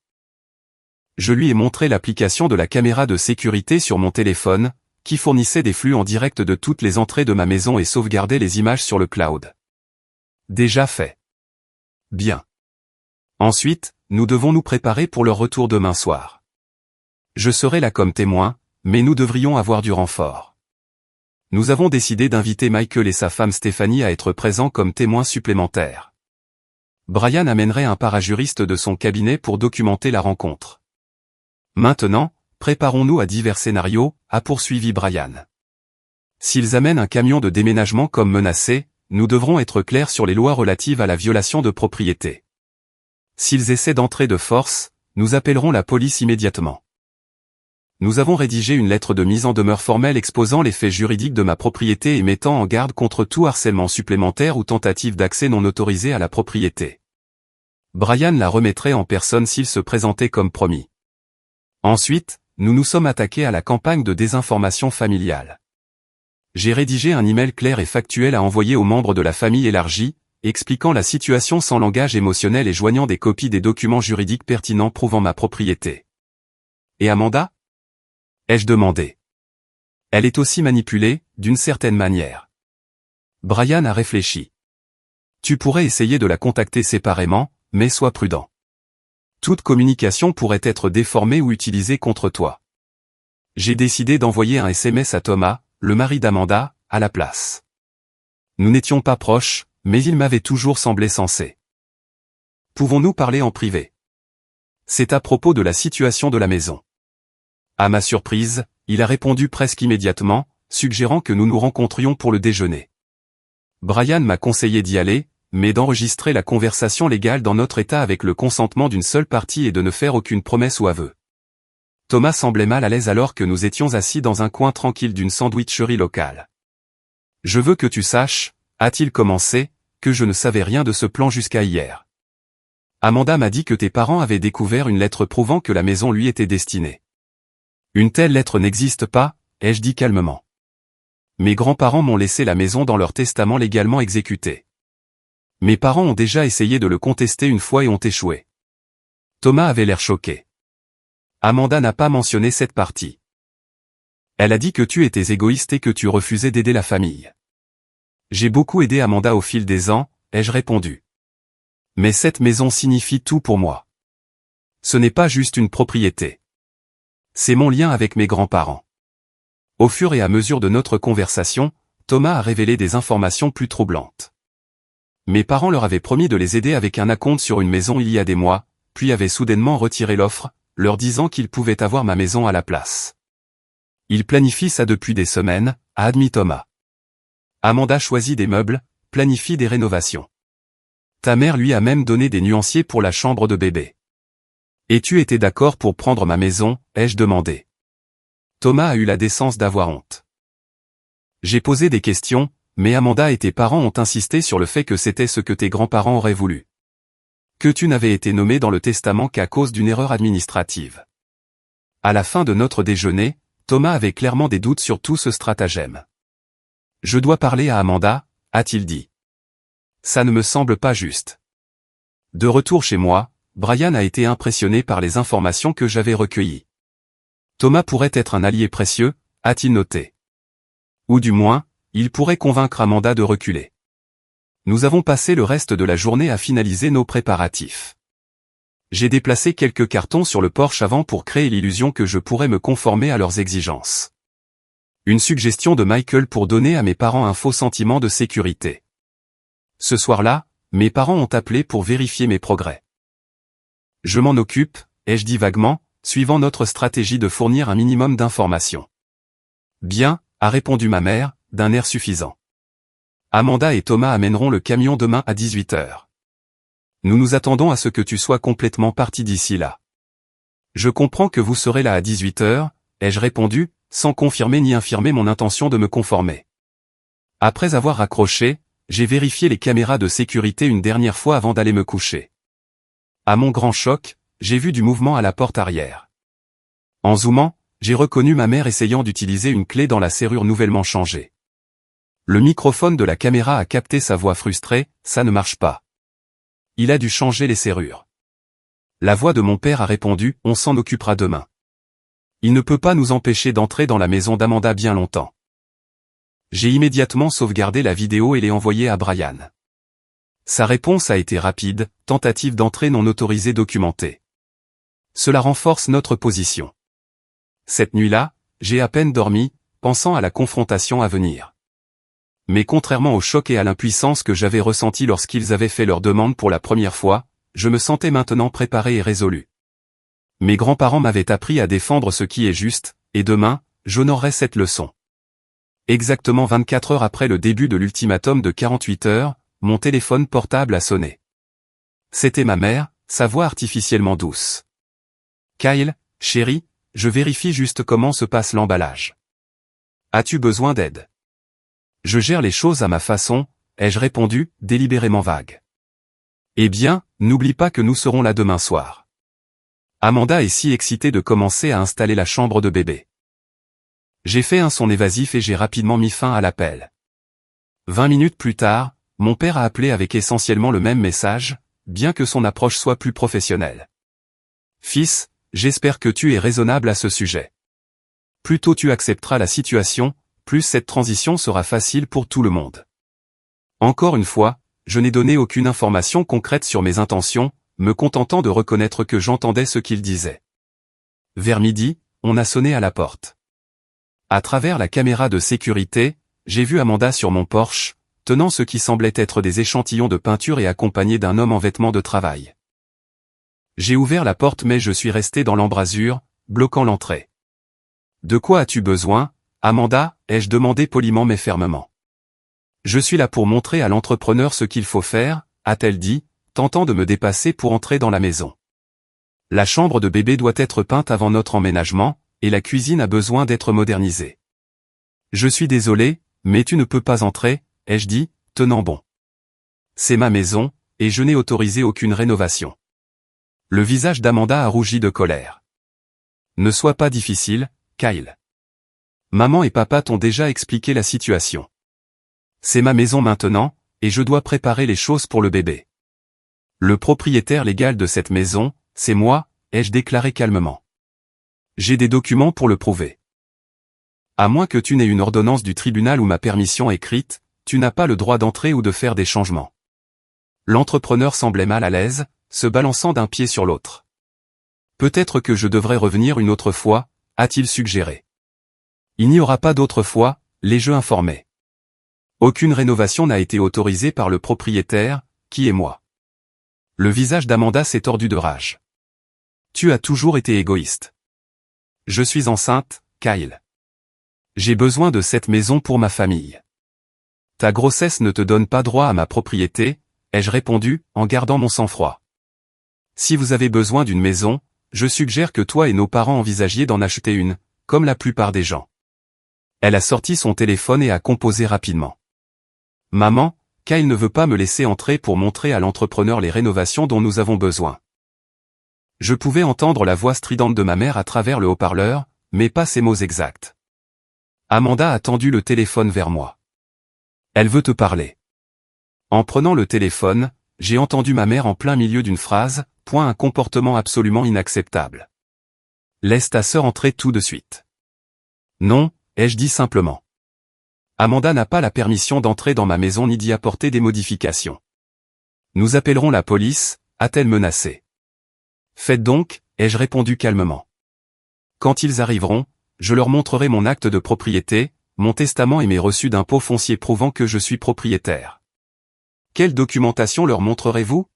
Je lui ai montré l'application de la caméra de sécurité sur mon téléphone, qui fournissait des flux en direct de toutes les entrées de ma maison et sauvegardait les images sur le cloud. Déjà fait. Bien. Ensuite, nous devons nous préparer pour leur retour demain soir. Je serai là comme témoin, mais nous devrions avoir du renfort. Nous avons décidé d'inviter Michael et sa femme Stéphanie à être présents comme témoins supplémentaires. Brian amènerait un parajuriste de son cabinet pour documenter la rencontre. Maintenant, préparons-nous à divers scénarios, a poursuivi Brian. S'ils amènent un camion de déménagement comme menacé, nous devrons être clairs sur les lois relatives à la violation de propriété. S'ils essaient d'entrer de force, nous appellerons la police immédiatement. Nous avons rédigé une lettre de mise en demeure formelle exposant les faits juridiques de ma propriété et mettant en garde contre tout harcèlement supplémentaire ou tentative d'accès non autorisé à la propriété. Brian la remettrait en personne s'il se présentait comme promis. Ensuite, nous nous sommes attaqués à la campagne de désinformation familiale. J'ai rédigé un email clair et factuel à envoyer aux membres de la famille élargie, expliquant la situation sans langage émotionnel et joignant des copies des documents juridiques pertinents prouvant ma propriété. Et Amanda ? Ai-je demandé. Elle est aussi manipulée, d'une certaine manière. Brian a réfléchi. Tu pourrais essayer de la contacter séparément, mais sois prudent. Toute communication pourrait être déformée ou utilisée contre toi. J'ai décidé d'envoyer un SMS à Thomas, le mari d'Amanda, à la place. Nous n'étions pas proches, mais il m'avait toujours semblé sensé. Pouvons-nous parler en privé? C'est à propos de la situation de la maison. À ma surprise, il a répondu presque immédiatement, suggérant que nous nous rencontrions pour le déjeuner. Brian m'a conseillé d'y aller, mais d'enregistrer la conversation légale dans notre état avec le consentement d'une seule partie et de ne faire aucune promesse ou aveu. Thomas semblait mal à l'aise alors que nous étions assis dans un coin tranquille d'une sandwicherie locale. Je veux que tu saches, a-t-il commencé, que je ne savais rien de ce plan jusqu'à hier. Amanda m'a dit que tes parents avaient découvert une lettre prouvant que la maison lui était destinée. Une telle lettre n'existe pas, ai-je dit calmement. Mes grands-parents m'ont laissé la maison dans leur testament légalement exécuté. Mes parents ont déjà essayé de le contester une fois et ont échoué. Thomas avait l'air choqué. Amanda n'a pas mentionné cette partie. Elle a dit que tu étais égoïste et que tu refusais d'aider la famille. J'ai beaucoup aidé Amanda au fil des ans, ai-je répondu. Mais cette maison signifie tout pour moi. Ce n'est pas juste une propriété. C'est mon lien avec mes grands-parents. Au fur et à mesure de notre conversation, Thomas a révélé des informations plus troublantes. Mes parents leur avaient promis de les aider avec un acompte sur une maison il y a des mois, puis avaient soudainement retiré l'offre, leur disant qu'ils pouvaient avoir ma maison à la place. Ils planifient ça depuis des semaines, a admis Thomas. Amanda choisit des meubles, planifie des rénovations. Ta mère lui a même donné des nuanciers pour la chambre de bébé. Et tu étais d'accord pour prendre ma maison, ai-je demandé. Thomas a eu la décence d'avoir honte. J'ai posé des questions, mais Amanda et tes parents ont insisté sur le fait que c'était ce que tes grands-parents auraient voulu. Que tu n'avais été nommé dans le testament qu'à cause d'une erreur administrative. À la fin de notre déjeuner, Thomas avait clairement des doutes sur tout ce stratagème. Je dois parler à Amanda, a-t-il dit. Ça ne me semble pas juste. De retour chez moi, Brian a été impressionné par les informations que j'avais recueillies. Thomas pourrait être un allié précieux, a-t-il noté. Ou du moins, il pourrait convaincre Amanda de reculer. Nous avons passé le reste de la journée à finaliser nos préparatifs. J'ai déplacé quelques cartons sur le porche avant pour créer l'illusion que je pourrais me conformer à leurs exigences. Une suggestion de Michael pour donner à mes parents un faux sentiment de sécurité. Ce soir-là, mes parents ont appelé pour vérifier mes progrès. Je m'en occupe, ai-je dit vaguement, suivant notre stratégie de fournir un minimum d'informations. Bien, a répondu ma mère, d'un air suffisant. Amanda et Thomas amèneront le camion demain à 18h. Nous nous attendons à ce que tu sois complètement parti d'ici là. Je comprends que vous serez là à 18h, ai-je répondu, sans confirmer ni infirmer mon intention de me conformer. Après avoir raccroché, j'ai vérifié les caméras de sécurité une dernière fois avant d'aller me coucher. À mon grand choc, j'ai vu du mouvement à la porte arrière. En zoomant, j'ai reconnu ma mère essayant d'utiliser une clé dans la serrure nouvellement changée. Le microphone de la caméra a capté sa voix frustrée, ça ne marche pas. Il a dû changer les serrures. La voix de mon père a répondu, on s'en occupera demain. Il ne peut pas nous empêcher d'entrer dans la maison d'Amanda bien longtemps. J'ai immédiatement sauvegardé la vidéo et l'ai envoyée à Brian. Sa réponse a été rapide, tentative d'entrée non autorisée documentée. Cela renforce notre position. Cette nuit-là, j'ai à peine dormi, pensant à la confrontation à venir. Mais contrairement au choc et à l'impuissance que j'avais ressenti lorsqu'ils avaient fait leur demande pour la première fois, je me sentais maintenant préparé et résolu. Mes grands-parents m'avaient appris à défendre ce qui est juste, et demain, j'honorerai cette leçon. Exactement 24 heures après le début de l'ultimatum de 48 heures, mon téléphone portable a sonné. C'était ma mère, sa voix artificiellement douce. « Kyle, chérie, je vérifie juste comment se passe l'emballage. As-tu besoin d'aide ? » « Je gère les choses à ma façon, ai-je répondu, délibérément vague. « Eh bien, n'oublie pas que nous serons là demain soir. » Amanda est si excitée de commencer à installer la chambre de bébé. J'ai fait un son évasif et j'ai rapidement mis fin à l'appel. 20 minutes plus tard, mon père a appelé avec essentiellement le même message, bien que son approche soit plus professionnelle. « Fils, j'espère que tu es raisonnable à ce sujet. Plus tôt tu accepteras la situation, plus cette transition sera facile pour tout le monde. » Encore une fois, je n'ai donné aucune information concrète sur mes intentions, me contentant de reconnaître que j'entendais ce qu'il disait. Vers midi, on a sonné à la porte. À travers la caméra de sécurité, j'ai vu Amanda sur mon Porsche, tenant ce qui semblait être des échantillons de peinture et accompagnée d'un homme en vêtements de travail. J'ai ouvert la porte mais je suis resté dans l'embrasure, bloquant l'entrée. « De quoi as-tu besoin, Amanda ?» ai-je demandé poliment mais fermement. « Je suis là pour montrer à l'entrepreneur ce qu'il faut faire », a-t-elle dit, tentant de me dépasser pour entrer dans la maison. « La chambre de bébé doit être peinte avant notre emménagement, et la cuisine a besoin d'être modernisée. »« Je suis désolé, mais tu ne peux pas entrer, » ai-je dit, tenant bon. « C'est ma maison, et je n'ai autorisé aucune rénovation. » Le visage d'Amanda a rougi de colère. « Ne sois pas difficile, Kyle. Maman et papa t'ont déjà expliqué la situation. C'est ma maison maintenant, et je dois préparer les choses pour le bébé. Le propriétaire légal de cette maison, c'est moi, ai-je déclaré calmement. J'ai des documents pour le prouver. À moins que tu n'aies une ordonnance du tribunal ou ma permission écrite, tu n'as pas le droit d'entrer ou de faire des changements. L'entrepreneur semblait mal à l'aise, se balançant d'un pied sur l'autre. Peut-être que je devrais revenir une autre fois, a-t-il suggéré. Il n'y aura pas d'autre fois, l'ai-je informé. Aucune rénovation n'a été autorisée par le propriétaire, qui est moi. Le visage d'Amanda s'est tordu de rage. Tu as toujours été égoïste. Je suis enceinte, Kyle. J'ai besoin de cette maison pour ma famille. Ta grossesse ne te donne pas droit à ma propriété, ai-je répondu, en gardant mon sang-froid. Si vous avez besoin d'une maison, je suggère que toi et nos parents envisagiez d'en acheter une, comme la plupart des gens. Elle a sorti son téléphone et a composé rapidement. Maman, Kyle ne veut pas me laisser entrer pour montrer à l'entrepreneur les rénovations dont nous avons besoin. Je pouvais entendre la voix stridente de ma mère à travers le haut-parleur, mais pas ses mots exacts. Amanda a tendu le téléphone vers moi. Elle veut te parler. En prenant le téléphone, j'ai entendu ma mère en plein milieu d'une phrase, point un comportement absolument inacceptable. Laisse ta sœur entrer tout de suite. Non, ai-je dit simplement. Amanda n'a pas la permission d'entrer dans ma maison ni d'y apporter des modifications. Nous appellerons la police, a-t-elle menacé. Faites donc, ai-je répondu calmement. Quand ils arriveront, je leur montrerai mon acte de propriété, mon testament et mes reçus d'impôts fonciers prouvant que je suis propriétaire. Quelle documentation leur montrerez-vous?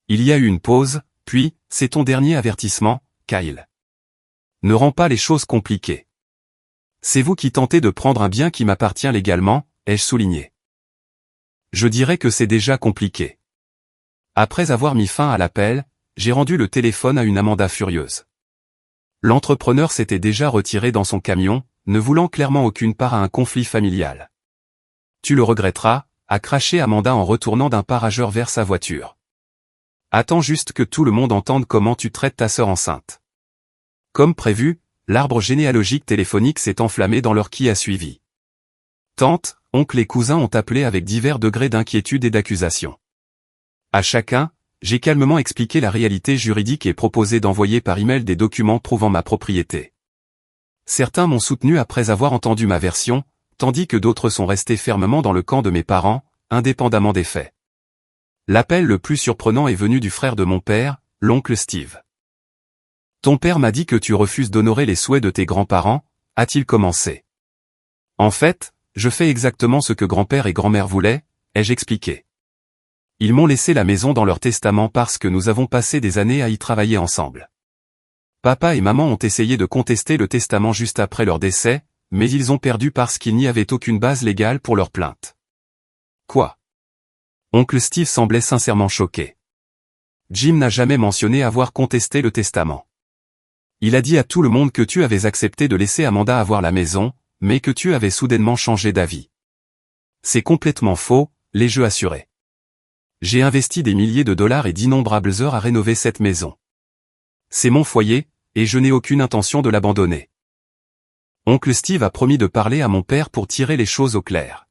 Il y a eu une pause, puis, c'est ton dernier avertissement, Kyle. Ne rends pas les choses compliquées. C'est vous qui tentez de prendre un bien qui m'appartient légalement, ai-je souligné. Je dirais que c'est déjà compliqué. Après avoir mis fin à l'appel, j'ai rendu le téléphone à une Amanda furieuse. L'entrepreneur s'était déjà retiré dans son camion, ne voulant clairement aucune part à un conflit familial. Tu le regretteras, a craché Amanda en retournant d'un pas rageur vers sa voiture. Attends juste que tout le monde entende comment tu traites ta sœur enceinte. Comme prévu, l'arbre généalogique téléphonique s'est enflammé dans l'heure qui a suivi. Tante, oncle et cousins ont appelé avec divers degrés d'inquiétude et d'accusation. À chacun, j'ai calmement expliqué la réalité juridique et proposé d'envoyer par email des documents prouvant ma propriété. Certains m'ont soutenu après avoir entendu ma version, tandis que d'autres sont restés fermement dans le camp de mes parents, indépendamment des faits. L'appel le plus surprenant est venu du frère de mon père, l'oncle Steve. Ton père m'a dit que tu refuses d'honorer les souhaits de tes grands-parents, a-t-il commencé. En fait, je fais exactement ce que grand-père et grand-mère voulaient, ai-je expliqué. Ils m'ont laissé la maison dans leur testament parce que nous avons passé des années à y travailler ensemble. Papa et maman ont essayé de contester le testament juste après leur décès, mais ils ont perdu parce qu'il n'y avait aucune base légale pour leur plainte. Quoi? Oncle Steve semblait sincèrement choqué. Jim n'a jamais mentionné avoir contesté le testament. Il a dit à tout le monde que tu avais accepté de laisser Amanda avoir la maison, mais que tu avais soudainement changé d'avis. C'est complètement faux, l'ai-je assuré. J'ai investi des milliers de dollars et d'innombrables heures à rénover cette maison. C'est mon foyer, et je n'ai aucune intention de l'abandonner. Oncle Steve a promis de parler à mon père pour tirer les choses au clair.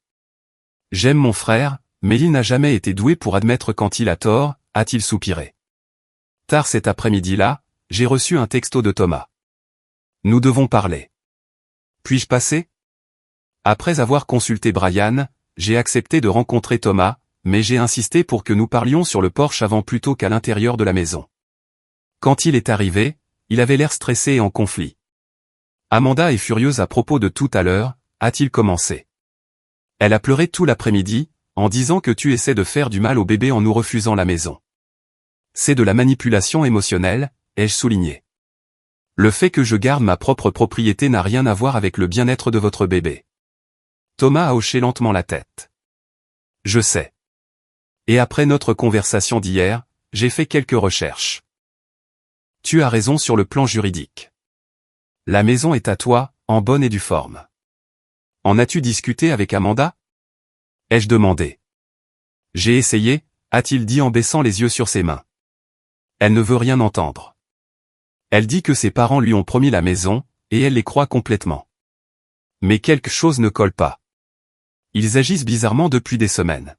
J'aime mon frère, mais il n'a jamais été doué pour admettre quand il a tort, a-t-il soupiré. Tard cet après-midi-là, j'ai reçu un texto de Thomas. Nous devons parler. Puis-je passer? Après avoir consulté Brian, j'ai accepté de rencontrer Thomas, mais j'ai insisté pour que nous parlions sur le porche avant plutôt qu'à l'intérieur de la maison. Quand il est arrivé, il avait l'air stressé et en conflit. Amanda est furieuse à propos de tout à l'heure, a-t-il commencé. Elle a pleuré tout l'après-midi, en disant que tu essaies de faire du mal au bébé en nous refusant la maison. C'est de la manipulation émotionnelle, ai-je souligné. Le fait que je garde ma propre propriété n'a rien à voir avec le bien-être de votre bébé. Thomas a hoché lentement la tête. Je sais. Et après notre conversation d'hier, j'ai fait quelques recherches. Tu as raison sur le plan juridique. La maison est à toi, en bonne et due forme. En as-tu discuté avec Amanda? Ai-je demandé. J'ai essayé, a-t-il dit en baissant les yeux sur ses mains. Elle ne veut rien entendre. Elle dit que ses parents lui ont promis la maison, et elle les croit complètement. Mais quelque chose ne colle pas. Ils agissent bizarrement depuis des semaines.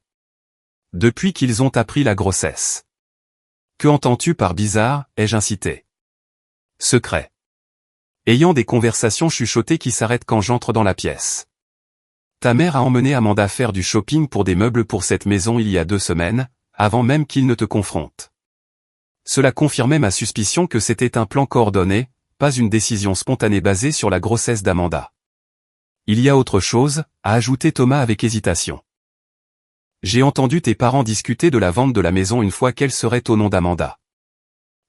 Depuis qu'ils ont appris la grossesse. Que entends-tu par bizarre, ai-je incité. Secret. Ayant des conversations chuchotées qui s'arrêtent quand j'entre dans la pièce. Ta mère a emmené Amanda faire du shopping pour des meubles pour cette maison il y a 2 semaines, avant même qu'il ne te confronte. Cela confirmait ma suspicion que c'était un plan coordonné, pas une décision spontanée basée sur la grossesse d'Amanda. Il y a autre chose, a ajouté Thomas avec hésitation. J'ai entendu tes parents discuter de la vente de la maison une fois qu'elle serait au nom d'Amanda.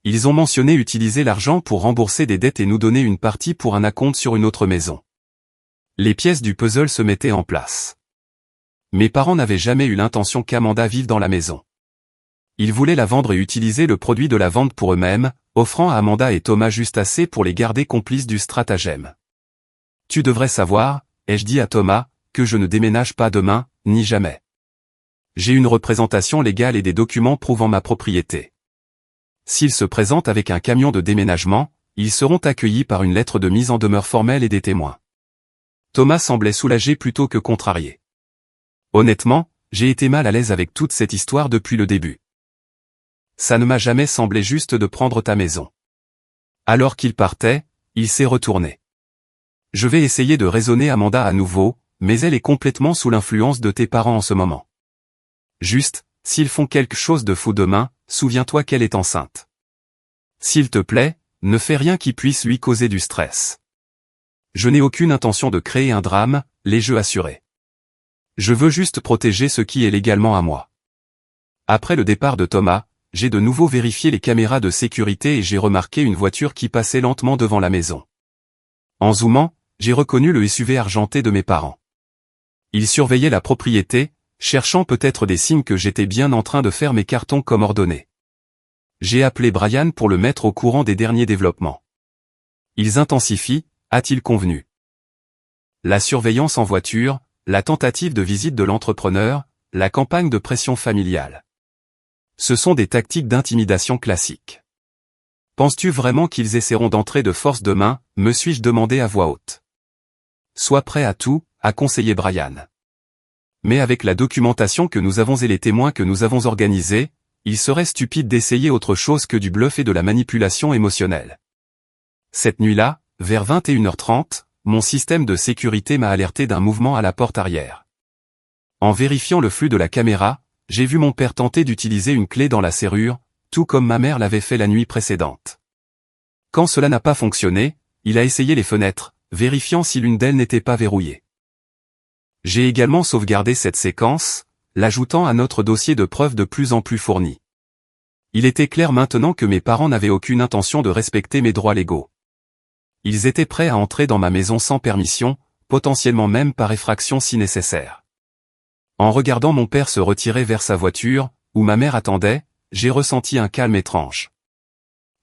Ils ont mentionné utiliser l'argent pour rembourser des dettes et nous donner une partie pour un acompte sur une autre maison. Les pièces du puzzle se mettaient en place. Mes parents n'avaient jamais eu l'intention qu'Amanda vive dans la maison. Ils voulaient la vendre et utiliser le produit de la vente pour eux-mêmes, offrant à Amanda et Thomas juste assez pour les garder complices du stratagème. Tu devrais savoir, ai-je dit à Thomas, que je ne déménage pas demain, ni jamais. J'ai une représentation légale et des documents prouvant ma propriété. S'ils se présentent avec un camion de déménagement, ils seront accueillis par une lettre de mise en demeure formelle et des témoins. Thomas semblait soulagé plutôt que contrarié. Honnêtement, j'ai été mal à l'aise avec toute cette histoire depuis le début. Ça ne m'a jamais semblé juste de prendre ta maison. Alors qu'il partait, il s'est retourné. Je vais essayer de raisonner Amanda à nouveau, mais elle est complètement sous l'influence de tes parents en ce moment. Juste, s'ils font quelque chose de fou demain, souviens-toi qu'elle est enceinte. S'il te plaît, ne fais rien qui puisse lui causer du stress. Je n'ai aucune intention de créer un drame, l'ai-je assuré. Je veux juste protéger ce qui est légalement à moi. Après le départ de Thomas, j'ai de nouveau vérifié les caméras de sécurité et j'ai remarqué une voiture qui passait lentement devant la maison. En zoomant, j'ai reconnu le SUV argenté de mes parents. Ils surveillaient la propriété, cherchant peut-être des signes que j'étais bien en train de faire mes cartons comme ordonné. J'ai appelé Brian pour le mettre au courant des derniers développements. Ils intensifient, a-t-il convenu. La surveillance en voiture, la tentative de visite de l'entrepreneur, la campagne de pression familiale. Ce sont des tactiques d'intimidation classiques. Penses-tu vraiment qu'ils essaieront d'entrer de force demain, me suis-je demandé à voix haute. Sois prêt à tout, a conseillé Brian. Mais avec la documentation que nous avons et les témoins que nous avons organisés, il serait stupide d'essayer autre chose que du bluff et de la manipulation émotionnelle. Cette nuit-là, vers 21h30, mon système de sécurité m'a alerté d'un mouvement à la porte arrière. En vérifiant le flux de la caméra, j'ai vu mon père tenter d'utiliser une clé dans la serrure, tout comme ma mère l'avait fait la nuit précédente. Quand cela n'a pas fonctionné, il a essayé les fenêtres, vérifiant si l'une d'elles n'était pas verrouillée. J'ai également sauvegardé cette séquence, l'ajoutant à notre dossier de preuves de plus en plus fourni. Il était clair maintenant que mes parents n'avaient aucune intention de respecter mes droits légaux. Ils étaient prêts à entrer dans ma maison sans permission, potentiellement même par effraction si nécessaire. En regardant mon père se retirer vers sa voiture, où ma mère attendait, j'ai ressenti un calme étrange.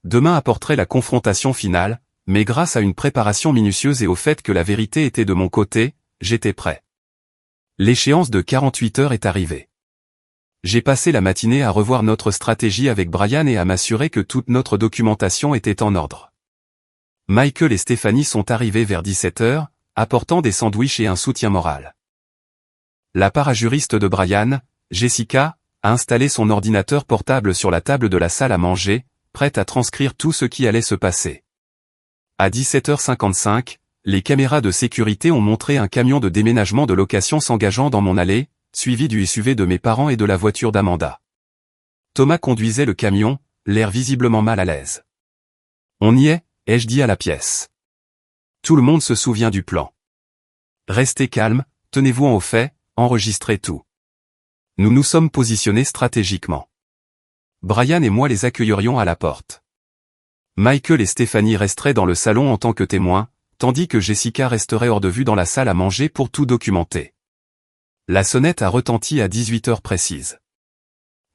Demain apporterait la confrontation finale, mais grâce à une préparation minutieuse et au fait que la vérité était de mon côté, j'étais prêt. L'échéance de 48 heures est arrivée. J'ai passé la matinée à revoir notre stratégie avec Brian et à m'assurer que toute notre documentation était en ordre. Michael et Stéphanie sont arrivés vers 17 heures, apportant des sandwichs et un soutien moral. La parajuriste de Brian, Jessica, a installé son ordinateur portable sur la table de la salle à manger, prête à transcrire tout ce qui allait se passer. À 17h55, les caméras de sécurité ont montré un camion de déménagement de location s'engageant dans mon allée, suivi du SUV de mes parents et de la voiture d'Amanda. Thomas conduisait le camion, l'air visiblement mal à l'aise. On y est, ai-je dit à la pièce. Tout le monde se souvient du plan. Restez calme, tenez-vous au fait, enregistrez tout. Nous nous sommes positionnés stratégiquement. Brian et moi les accueillerions à la porte. Michael et Stéphanie resteraient dans le salon en tant que témoins, tandis que Jessica resterait hors de vue dans la salle à manger pour tout documenter. La sonnette a retenti à 18 heures précises.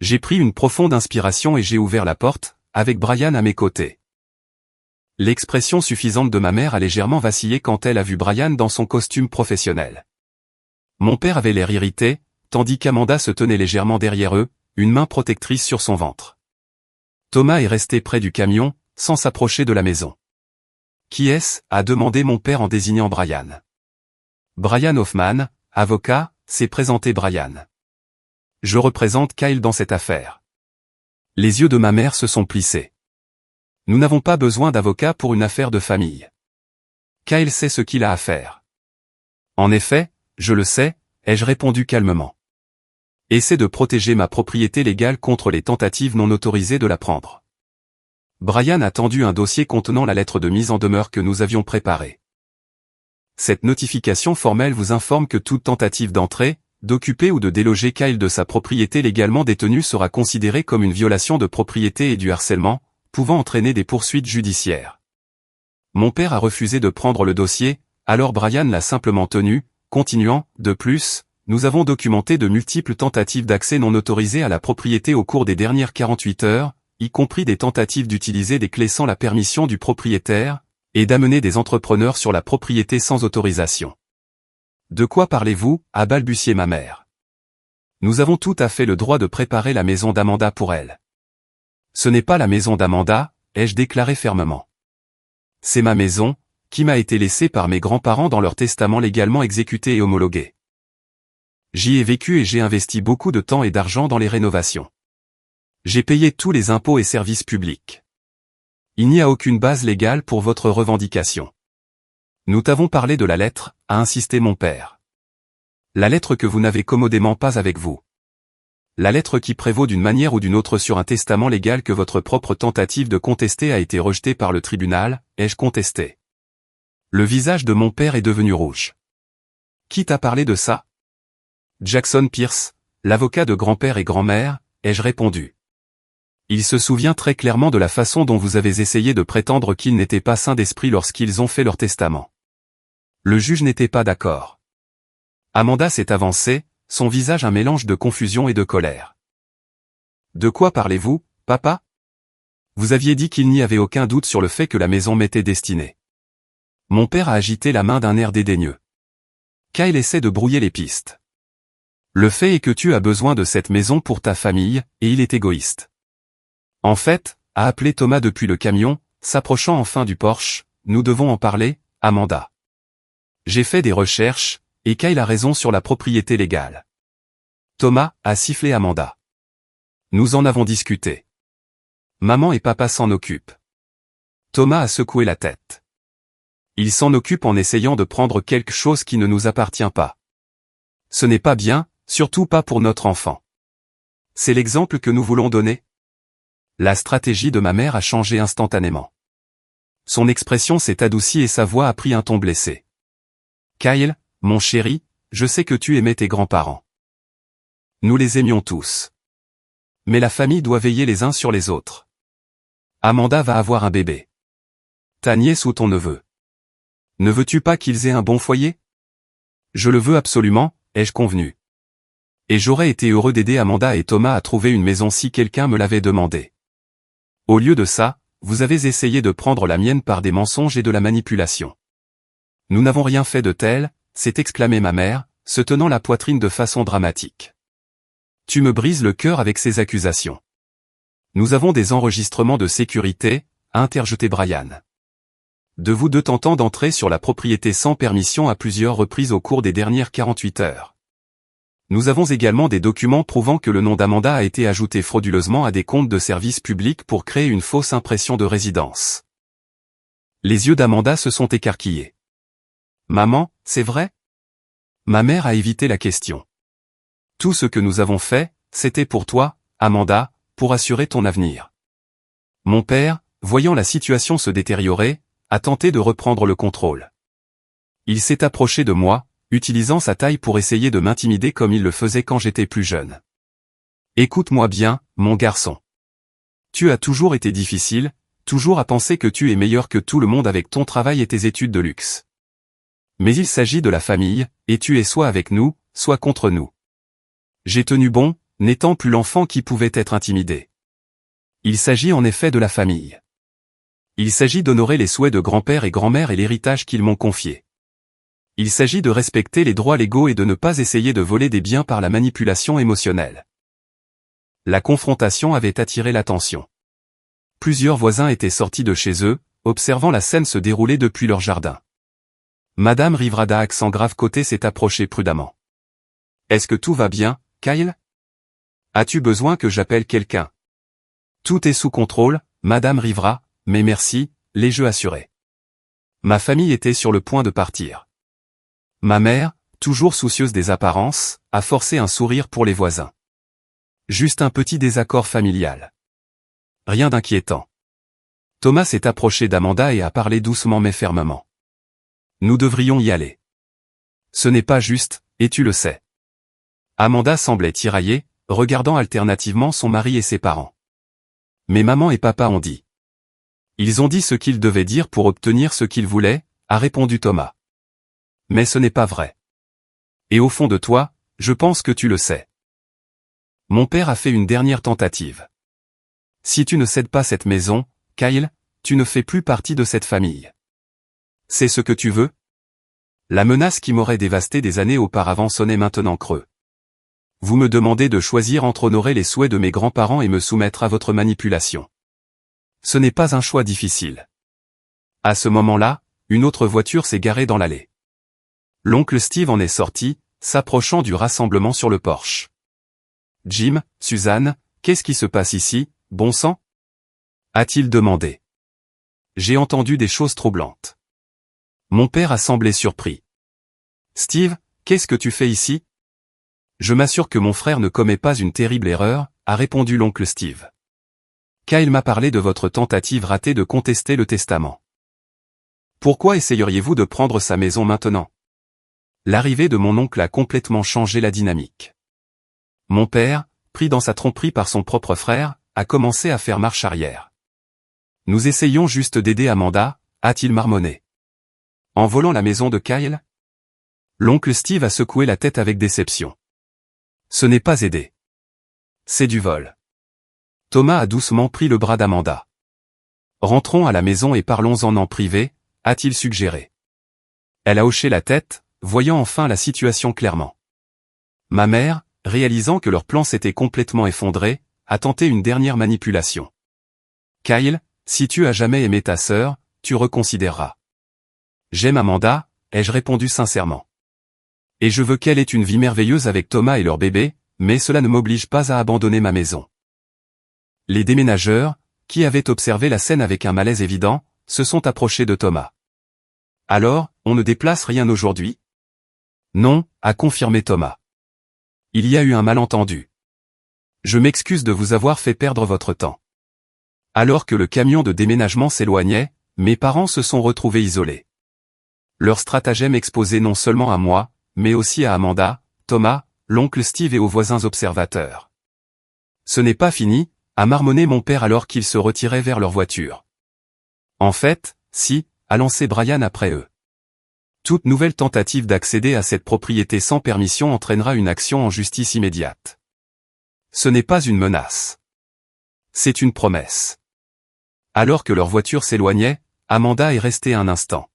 J'ai pris une profonde inspiration et j'ai ouvert la porte, avec Brian à mes côtés. L'expression suffisante de ma mère a légèrement vacillé quand elle a vu Brian dans son costume professionnel. Mon père avait l'air irrité, tandis qu'Amanda se tenait légèrement derrière eux, une main protectrice sur son ventre. Thomas est resté près du camion, sans s'approcher de la maison. Qui est-ce ? A demandé mon père en désignant Brian. Brian Hoffman, avocat, s'est présenté Brian. Je représente Kyle dans cette affaire. Les yeux de ma mère se sont plissés. Nous n'avons pas besoin d'avocat pour une affaire de famille. Kyle sait ce qu'il a à faire. En effet, je le sais, ai-je répondu calmement. Essaie de protéger ma propriété légale contre les tentatives non autorisées de la prendre. Brian a tendu un dossier contenant la lettre de mise en demeure que nous avions préparée. Cette notification formelle vous informe que toute tentative d'entrer, d'occuper ou de déloger Kyle de sa propriété légalement détenue sera considérée comme une violation de propriété et du harcèlement, pouvant entraîner des poursuites judiciaires. Mon père a refusé de prendre le dossier, alors Brian l'a simplement tenu, continuant, de plus, nous avons documenté de multiples tentatives d'accès non autorisées à la propriété au cours des dernières 48 heures, y compris des tentatives d'utiliser des clés sans la permission du propriétaire, et d'amener des entrepreneurs sur la propriété sans autorisation. De quoi parlez-vous ? A balbutié ma mère. Nous avons tout à fait le droit de préparer la maison d'Amanda pour elle. Ce n'est pas la maison d'Amanda, ai-je déclaré fermement. C'est ma maison, qui m'a été laissée par mes grands-parents dans leur testament légalement exécuté et homologué. J'y ai vécu et j'ai investi beaucoup de temps et d'argent dans les rénovations. J'ai payé tous les impôts et services publics. Il n'y a aucune base légale pour votre revendication. Nous t'avons parlé de la lettre, a insisté mon père. La lettre que vous n'avez commodément pas avec vous. La lettre qui prévaut d'une manière ou d'une autre sur un testament légal que votre propre tentative de contester a été rejetée par le tribunal, ai-je contesté. Le visage de mon père est devenu rouge. Qui t'a parlé de ça ? Jackson Pierce, l'avocat de grand-père et grand-mère, ai-je répondu. Il se souvient très clairement de la façon dont vous avez essayé de prétendre qu'ils n'étaient pas sains d'esprit lorsqu'ils ont fait leur testament. Le juge n'était pas d'accord. Amanda s'est avancée, son visage un mélange de confusion et de colère. De quoi parlez-vous, papa ? Vous aviez dit qu'il n'y avait aucun doute sur le fait que la maison m'était destinée. Mon père a agité la main d'un air dédaigneux. Kyle essaie de brouiller les pistes. Le fait est que tu as besoin de cette maison pour ta famille, et il est égoïste. En fait, a appelé Thomas depuis le camion, s'approchant enfin du Porsche, nous devons en parler, Amanda. J'ai fait des recherches, et Kyle a raison sur la propriété légale. Thomas, a sifflé Amanda. Nous en avons discuté. Maman et papa s'en occupent. Thomas a secoué la tête. Il s'en occupe en essayant de prendre quelque chose qui ne nous appartient pas. Ce n'est pas bien, surtout pas pour notre enfant. C'est l'exemple que nous voulons donner. La stratégie de ma mère a changé instantanément. Son expression s'est adoucie et sa voix a pris un ton blessé. Kyle, mon chéri, je sais que tu aimais tes grands-parents. Nous les aimions tous. Mais la famille doit veiller les uns sur les autres. Amanda va avoir un bébé. Ta nièce ou ton neveu. Ne veux-tu pas qu'ils aient un bon foyer? Je le veux absolument, ai-je convenu. Et j'aurais été heureux d'aider Amanda et Thomas à trouver une maison si quelqu'un me l'avait demandé. Au lieu de ça, vous avez essayé de prendre la mienne par des mensonges et de la manipulation. Nous n'avons rien fait de tel, s'est exclamée ma mère, se tenant la poitrine de façon dramatique. Tu me brises le cœur avec ces accusations. Nous avons des enregistrements de sécurité, a interjeté Brian. De vous deux tentant d'entrer sur la propriété sans permission à plusieurs reprises au cours des dernières 48 heures. Nous avons également des documents prouvant que le nom d'Amanda a été ajouté frauduleusement à des comptes de service public pour créer une fausse impression de résidence. Les yeux d'Amanda se sont écarquillés. Maman, c'est vrai? Ma mère a évité la question. Tout ce que nous avons fait, c'était pour toi, Amanda, pour assurer ton avenir. Mon père, voyant la situation se détériorer, a tenté de reprendre le contrôle. Il s'est approché de moi, utilisant sa taille pour essayer de m'intimider comme il le faisait quand j'étais plus jeune. Écoute-moi bien, mon garçon. Tu as toujours été difficile, toujours à penser que tu es meilleur que tout le monde avec ton travail et tes études de luxe. Mais il s'agit de la famille, et tu es soit avec nous, soit contre nous. J'ai tenu bon, n'étant plus l'enfant qui pouvait être intimidé. Il s'agit en effet de la famille. Il s'agit d'honorer les souhaits de grand-père et grand-mère et l'héritage qu'ils m'ont confié. Il s'agit de respecter les droits légaux et de ne pas essayer de voler des biens par la manipulation émotionnelle. La confrontation avait attiré l'attention. Plusieurs voisins étaient sortis de chez eux, observant la scène se dérouler depuis leur jardin. Madame Rivrada, accent grave côté, s'est approchée prudemment. Est-ce que tout va bien, Kyle? As-tu besoin que j'appelle quelqu'un? Tout est sous contrôle, Madame Rivra, mais merci, les jeux assurés. Ma famille était sur le point de partir. Ma mère, toujours soucieuse des apparences, a forcé un sourire pour les voisins. Juste un petit désaccord familial. Rien d'inquiétant. Thomas s'est approché d'Amanda et a parlé doucement mais fermement. Nous devrions y aller. Ce n'est pas juste, et tu le sais. Amanda semblait tiraillée, regardant alternativement son mari et ses parents. Mais maman et papa ont dit. Ils ont dit ce qu'ils devaient dire pour obtenir ce qu'ils voulaient, a répondu Thomas. Mais ce n'est pas vrai. Et au fond de toi, je pense que tu le sais. Mon père a fait une dernière tentative. Si tu ne cèdes pas cette maison, Kyle, tu ne fais plus partie de cette famille. C'est ce que tu veux? La menace qui m'aurait dévasté des années auparavant sonnait maintenant creux. Vous me demandez de choisir entre honorer les souhaits de mes grands-parents et me soumettre à votre manipulation. Ce n'est pas un choix difficile. À ce moment-là, une autre voiture s'est garée dans l'allée. L'oncle Steve en est sorti, s'approchant du rassemblement sur le porche. Jim, Suzanne, qu'est-ce qui se passe ici, bon sang? A-t-il demandé. J'ai entendu des choses troublantes. Mon père a semblé surpris. Steve, qu'est-ce que tu fais ici? Je m'assure que mon frère ne commet pas une terrible erreur, a répondu l'oncle Steve. Kyle m'a parlé de votre tentative ratée de contester le testament. Pourquoi essayeriez-vous de prendre sa maison maintenant? L'arrivée de mon oncle a complètement changé la dynamique. Mon père, pris dans sa tromperie par son propre frère, a commencé à faire marche arrière. Nous essayons juste d'aider Amanda, a-t-il marmonné. En volant la maison de Kyle? L'oncle Steve a secoué la tête avec déception. Ce n'est pas aider. C'est du vol. Thomas a doucement pris le bras d'Amanda. Rentrons à la maison et parlons-en en privé, a-t-il suggéré. Elle a hoché la tête, voyant enfin la situation clairement. Ma mère, réalisant que leur plan s'était complètement effondré, a tenté une dernière manipulation. Kyle, si tu as jamais aimé ta sœur, tu reconsidéreras. J'aime Amanda, ai-je répondu sincèrement. Et je veux qu'elle ait une vie merveilleuse avec Thomas et leur bébé, mais cela ne m'oblige pas à abandonner ma maison. Les déménageurs, qui avaient observé la scène avec un malaise évident, se sont approchés de Thomas. Alors, on ne déplace rien aujourd'hui? Non, a confirmé Thomas. Il y a eu un malentendu. Je m'excuse de vous avoir fait perdre votre temps. Alors que le camion de déménagement s'éloignait, mes parents se sont retrouvés isolés. Leur stratagème exposé non seulement à moi, mais aussi à Amanda, Thomas, l'oncle Steve et aux voisins observateurs. Ce n'est pas fini, a marmonné mon père alors qu'ils se retiraient vers leur voiture. En fait, si, a lancé Brian après eux. Toute nouvelle tentative d'accéder à cette propriété sans permission entraînera une action en justice immédiate. Ce n'est pas une menace. C'est une promesse. Alors que leur voiture s'éloignait, Amanda est restée un instant.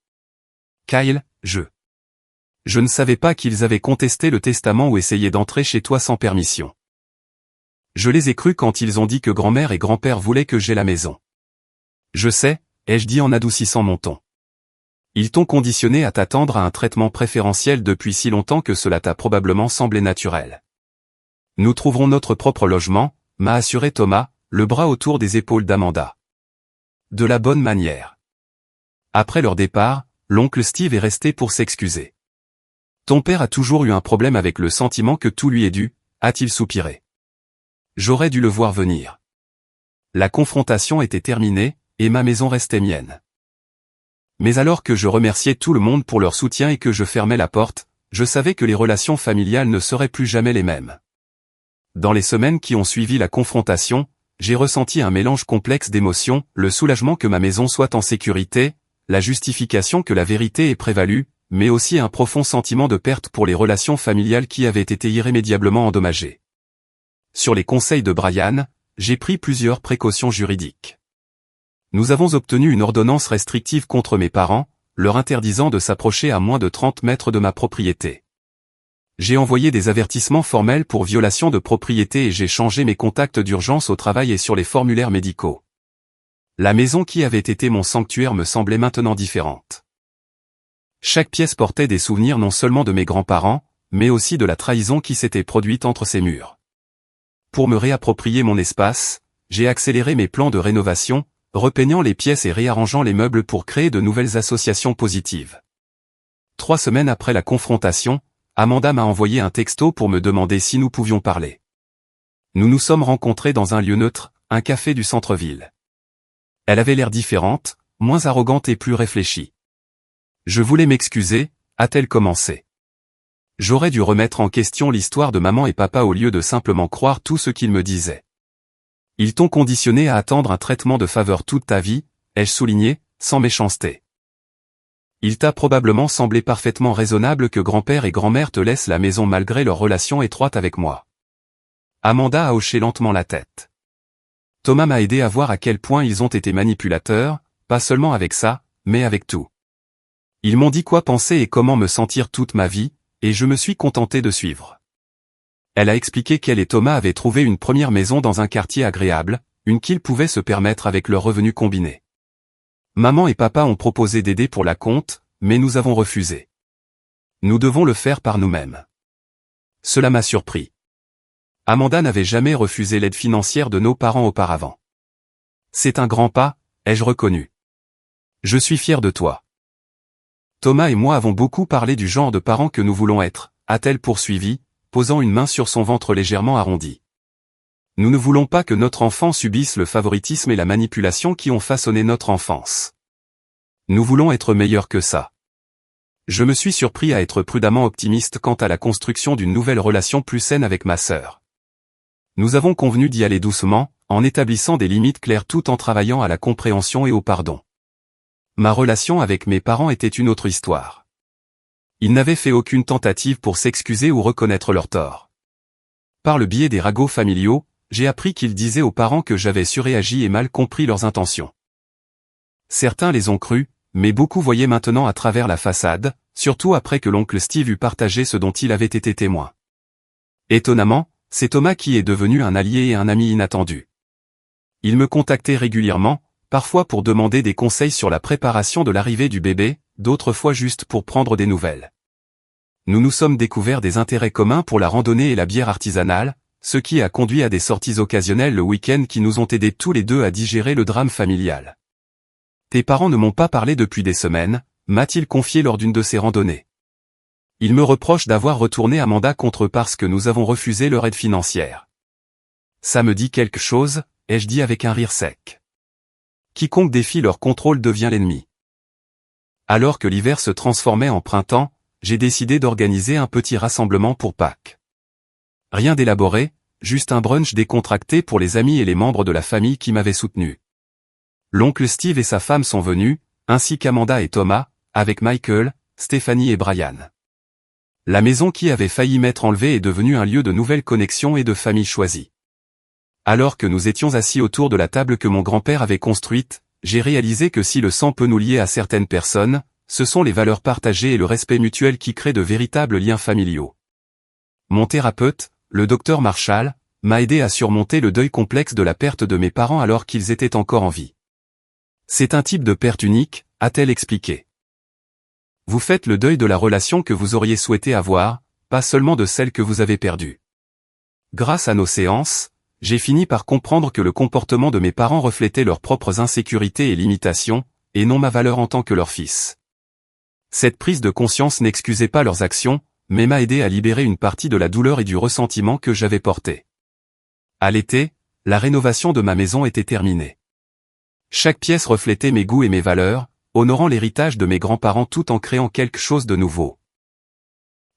Kyle, je ne savais pas qu'ils avaient contesté le testament ou essayé d'entrer chez toi sans permission. Je les ai crus quand ils ont dit que grand-mère et grand-père voulaient que j'aie la maison. Je sais, ai-je dit en adoucissant mon ton. Ils t'ont conditionné à t'attendre à un traitement préférentiel depuis si longtemps que cela t'a probablement semblé naturel. Nous trouverons notre propre logement, m'a assuré Thomas, le bras autour des épaules d'Amanda. De la bonne manière. Après leur départ, l'oncle Steve est resté pour s'excuser. Ton père a toujours eu un problème avec le sentiment que tout lui est dû, a-t-il soupiré. J'aurais dû le voir venir. La confrontation était terminée, et ma maison restait mienne. Mais alors que je remerciais tout le monde pour leur soutien et que je fermais la porte, je savais que les relations familiales ne seraient plus jamais les mêmes. Dans les semaines qui ont suivi la confrontation, j'ai ressenti un mélange complexe d'émotions, le soulagement que ma maison soit en sécurité, la justification que la vérité ait prévalu, mais aussi un profond sentiment de perte pour les relations familiales qui avaient été irrémédiablement endommagées. Sur les conseils de Brian, j'ai pris plusieurs précautions juridiques. Nous avons obtenu une ordonnance restrictive contre mes parents, leur interdisant de s'approcher à moins de 30 mètres de ma propriété. J'ai envoyé des avertissements formels pour violation de propriété et j'ai changé mes contacts d'urgence au travail et sur les formulaires médicaux. La maison qui avait été mon sanctuaire me semblait maintenant différente. Chaque pièce portait des souvenirs non seulement de mes grands-parents, mais aussi de la trahison qui s'était produite entre ces murs. Pour me réapproprier mon espace, j'ai accéléré mes plans de rénovation, repeignant les pièces et réarrangeant les meubles pour créer de nouvelles associations positives. 3 semaines après la confrontation, Amanda m'a envoyé un texto pour me demander si nous pouvions parler. Nous nous sommes rencontrés dans un lieu neutre, un café du centre-ville. Elle avait l'air différente, moins arrogante et plus réfléchie. Je voulais m'excuser, a-t-elle commencé. J'aurais dû remettre en question l'histoire de maman et papa au lieu de simplement croire tout ce qu'ils me disaient. Ils t'ont conditionné à attendre un traitement de faveur toute ta vie, ai-je souligné, sans méchanceté. Il t'a probablement semblé parfaitement raisonnable que grand-père et grand-mère te laissent la maison malgré leur relation étroite avec moi. Amanda a hoché lentement la tête. Thomas m'a aidé à voir à quel point ils ont été manipulateurs, pas seulement avec ça, mais avec tout. Ils m'ont dit quoi penser et comment me sentir toute ma vie, et je me suis contenté de suivre. Elle a expliqué qu'elle et Thomas avaient trouvé une première maison dans un quartier agréable, une qu'ils pouvaient se permettre avec leurs revenus combinés. Maman et papa ont proposé d'aider pour la compte, mais nous avons refusé. Nous devons le faire par nous-mêmes. Cela m'a surpris. Amanda n'avait jamais refusé l'aide financière de nos parents auparavant. C'est un grand pas, ai-je reconnu. Je suis fier de toi. Thomas et moi avons beaucoup parlé du genre de parents que nous voulons être, a-t-elle poursuivi, posant une main sur son ventre légèrement arrondi. Nous ne voulons pas que notre enfant subisse le favoritisme et la manipulation qui ont façonné notre enfance. Nous voulons être meilleurs que ça. Je me suis surpris à être prudemment optimiste quant à la construction d'une nouvelle relation plus saine avec ma sœur. Nous avons convenu d'y aller doucement, en établissant des limites claires tout en travaillant à la compréhension et au pardon. Ma relation avec mes parents était une autre histoire. Ils n'avaient fait aucune tentative pour s'excuser ou reconnaître leurs torts. Par le biais des ragots familiaux, j'ai appris qu'ils disaient aux parents que j'avais surréagi et mal compris leurs intentions. Certains les ont crus, mais beaucoup voyaient maintenant à travers la façade, surtout après que l'oncle Steve eut partagé ce dont il avait été témoin. Étonnamment, c'est Thomas qui est devenu un allié et un ami inattendu. Il me contactait régulièrement, parfois pour demander des conseils sur la préparation de l'arrivée du bébé, d'autres fois juste pour prendre des nouvelles. Nous nous sommes découverts des intérêts communs pour la randonnée et la bière artisanale, ce qui a conduit à des sorties occasionnelles le week-end qui nous ont aidés tous les deux à digérer le drame familial. Tes parents ne m'ont pas parlé depuis des semaines, m'a-t-il confié lors d'une de ces randonnées. Ils me reprochent d'avoir retourné Amanda contre eux parce que nous avons refusé leur aide financière. Ça me dit quelque chose, ai-je dit avec un rire sec. Quiconque défie leur contrôle devient l'ennemi. Alors que l'hiver se transformait en printemps, j'ai décidé d'organiser un petit rassemblement pour Pâques. Rien d'élaboré, juste un brunch décontracté pour les amis et les membres de la famille qui m'avaient soutenu. L'oncle Steve et sa femme sont venus, ainsi qu'Amanda et Thomas, avec Michael, Stéphanie et Brian. La maison qui avait failli m'être enlevée est devenue un lieu de nouvelles connexions et de famille choisie. Alors que nous étions assis autour de la table que mon grand-père avait construite, j'ai réalisé que si le sang peut nous lier à certaines personnes, ce sont les valeurs partagées et le respect mutuel qui créent de véritables liens familiaux. Mon thérapeute, le docteur Marshall, m'a aidé à surmonter le deuil complexe de la perte de mes parents alors qu'ils étaient encore en vie. C'est un type de perte unique, a-t-elle expliqué. Vous faites le deuil de la relation que vous auriez souhaité avoir, pas seulement de celle que vous avez perdue. Grâce à nos séances, j'ai fini par comprendre que le comportement de mes parents reflétait leurs propres insécurités et limitations, et non ma valeur en tant que leur fils. Cette prise de conscience n'excusait pas leurs actions, mais m'a aidé à libérer une partie de la douleur et du ressentiment que j'avais porté. À l'été, la rénovation de ma maison était terminée. Chaque pièce reflétait mes goûts et mes valeurs, honorant l'héritage de mes grands-parents tout en créant quelque chose de nouveau.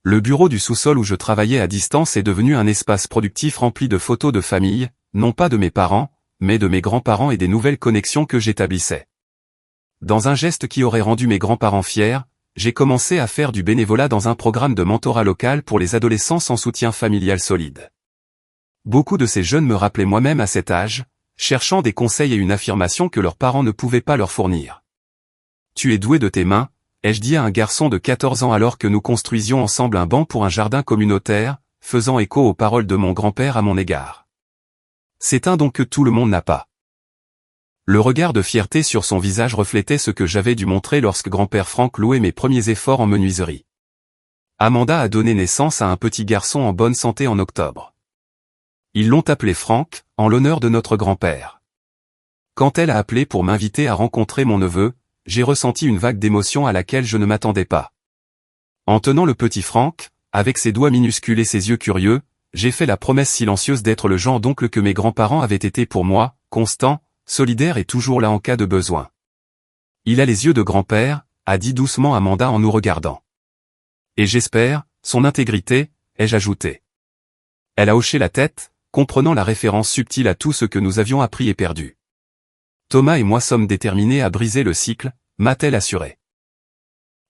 Le bureau du sous-sol où je travaillais à distance est devenu un espace productif rempli de photos de famille, non pas de mes parents, mais de mes grands-parents et des nouvelles connexions que j'établissais. Dans un geste qui aurait rendu mes grands-parents fiers, j'ai commencé à faire du bénévolat dans un programme de mentorat local pour les adolescents sans soutien familial solide. Beaucoup de ces jeunes me rappelaient moi-même à cet âge, cherchant des conseils et une affirmation que leurs parents ne pouvaient pas leur fournir. « Tu es doué de tes mains », ai-je dit à un garçon de 14 ans alors que nous construisions ensemble un banc pour un jardin communautaire, faisant écho aux paroles de mon grand-père à mon égard. C'est un don que tout le monde n'a pas. Le regard de fierté sur son visage reflétait ce que j'avais dû montrer lorsque grand-père Frank louait mes premiers efforts en menuiserie. Amanda a donné naissance à un petit garçon en bonne santé en octobre. Ils l'ont appelé Frank, en l'honneur de notre grand-père. Quand elle a appelé pour m'inviter à rencontrer mon neveu, j'ai ressenti une vague d'émotion à laquelle je ne m'attendais pas. En tenant le petit Frank, avec ses doigts minuscules et ses yeux curieux, j'ai fait la promesse silencieuse d'être le genre d'oncle que mes grands-parents avaient été pour moi, constant, solidaire et toujours là en cas de besoin. Il a les yeux de grand-père, a dit doucement Amanda en nous regardant. Et j'espère, son intégrité, ai-je ajouté. Elle a hoché la tête, comprenant la référence subtile à tout ce que nous avions appris et perdu. Thomas et moi sommes déterminés à briser le cycle, m'a-t-elle assuré.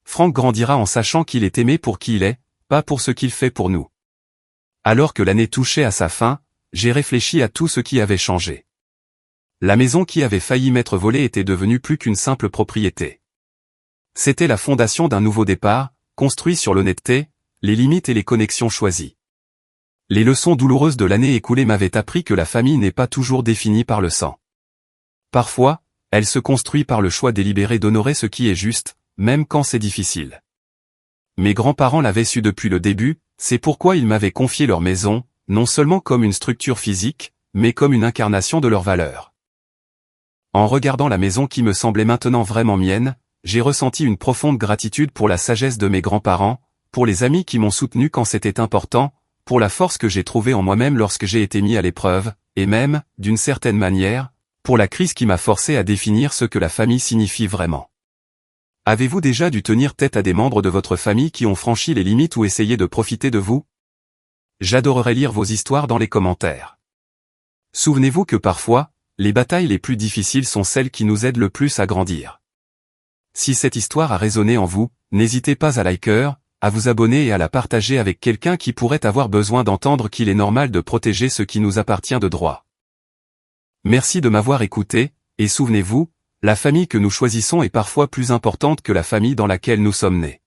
Frank grandira en sachant qu'il est aimé pour qui il est, pas pour ce qu'il fait pour nous. Alors que l'année touchait à sa fin, j'ai réfléchi à tout ce qui avait changé. La maison qui avait failli m'être volée était devenue plus qu'une simple propriété. C'était la fondation d'un nouveau départ, construit sur l'honnêteté, les limites et les connexions choisies. Les leçons douloureuses de l'année écoulée m'avaient appris que la famille n'est pas toujours définie par le sang. Parfois, elle se construit par le choix délibéré d'honorer ce qui est juste, même quand c'est difficile. Mes grands-parents l'avaient su depuis le début, c'est pourquoi ils m'avaient confié leur maison, non seulement comme une structure physique, mais comme une incarnation de leurs valeurs. En regardant la maison qui me semblait maintenant vraiment mienne, j'ai ressenti une profonde gratitude pour la sagesse de mes grands-parents, pour les amis qui m'ont soutenu quand c'était important, pour la force que j'ai trouvée en moi-même lorsque j'ai été mis à l'épreuve, et même, d'une certaine manière, pour la crise qui m'a forcé à définir ce que la famille signifie vraiment. Avez-vous déjà dû tenir tête à des membres de votre famille qui ont franchi les limites ou essayé de profiter de vous? J'adorerais lire vos histoires dans les commentaires. Souvenez-vous que parfois, les batailles les plus difficiles sont celles qui nous aident le plus à grandir. Si cette histoire a résonné en vous, n'hésitez pas à liker, à vous abonner et à la partager avec quelqu'un qui pourrait avoir besoin d'entendre qu'il est normal de protéger ce qui nous appartient de droit. Merci de m'avoir écouté, et souvenez-vous, la famille que nous choisissons est parfois plus importante que la famille dans laquelle nous sommes nés.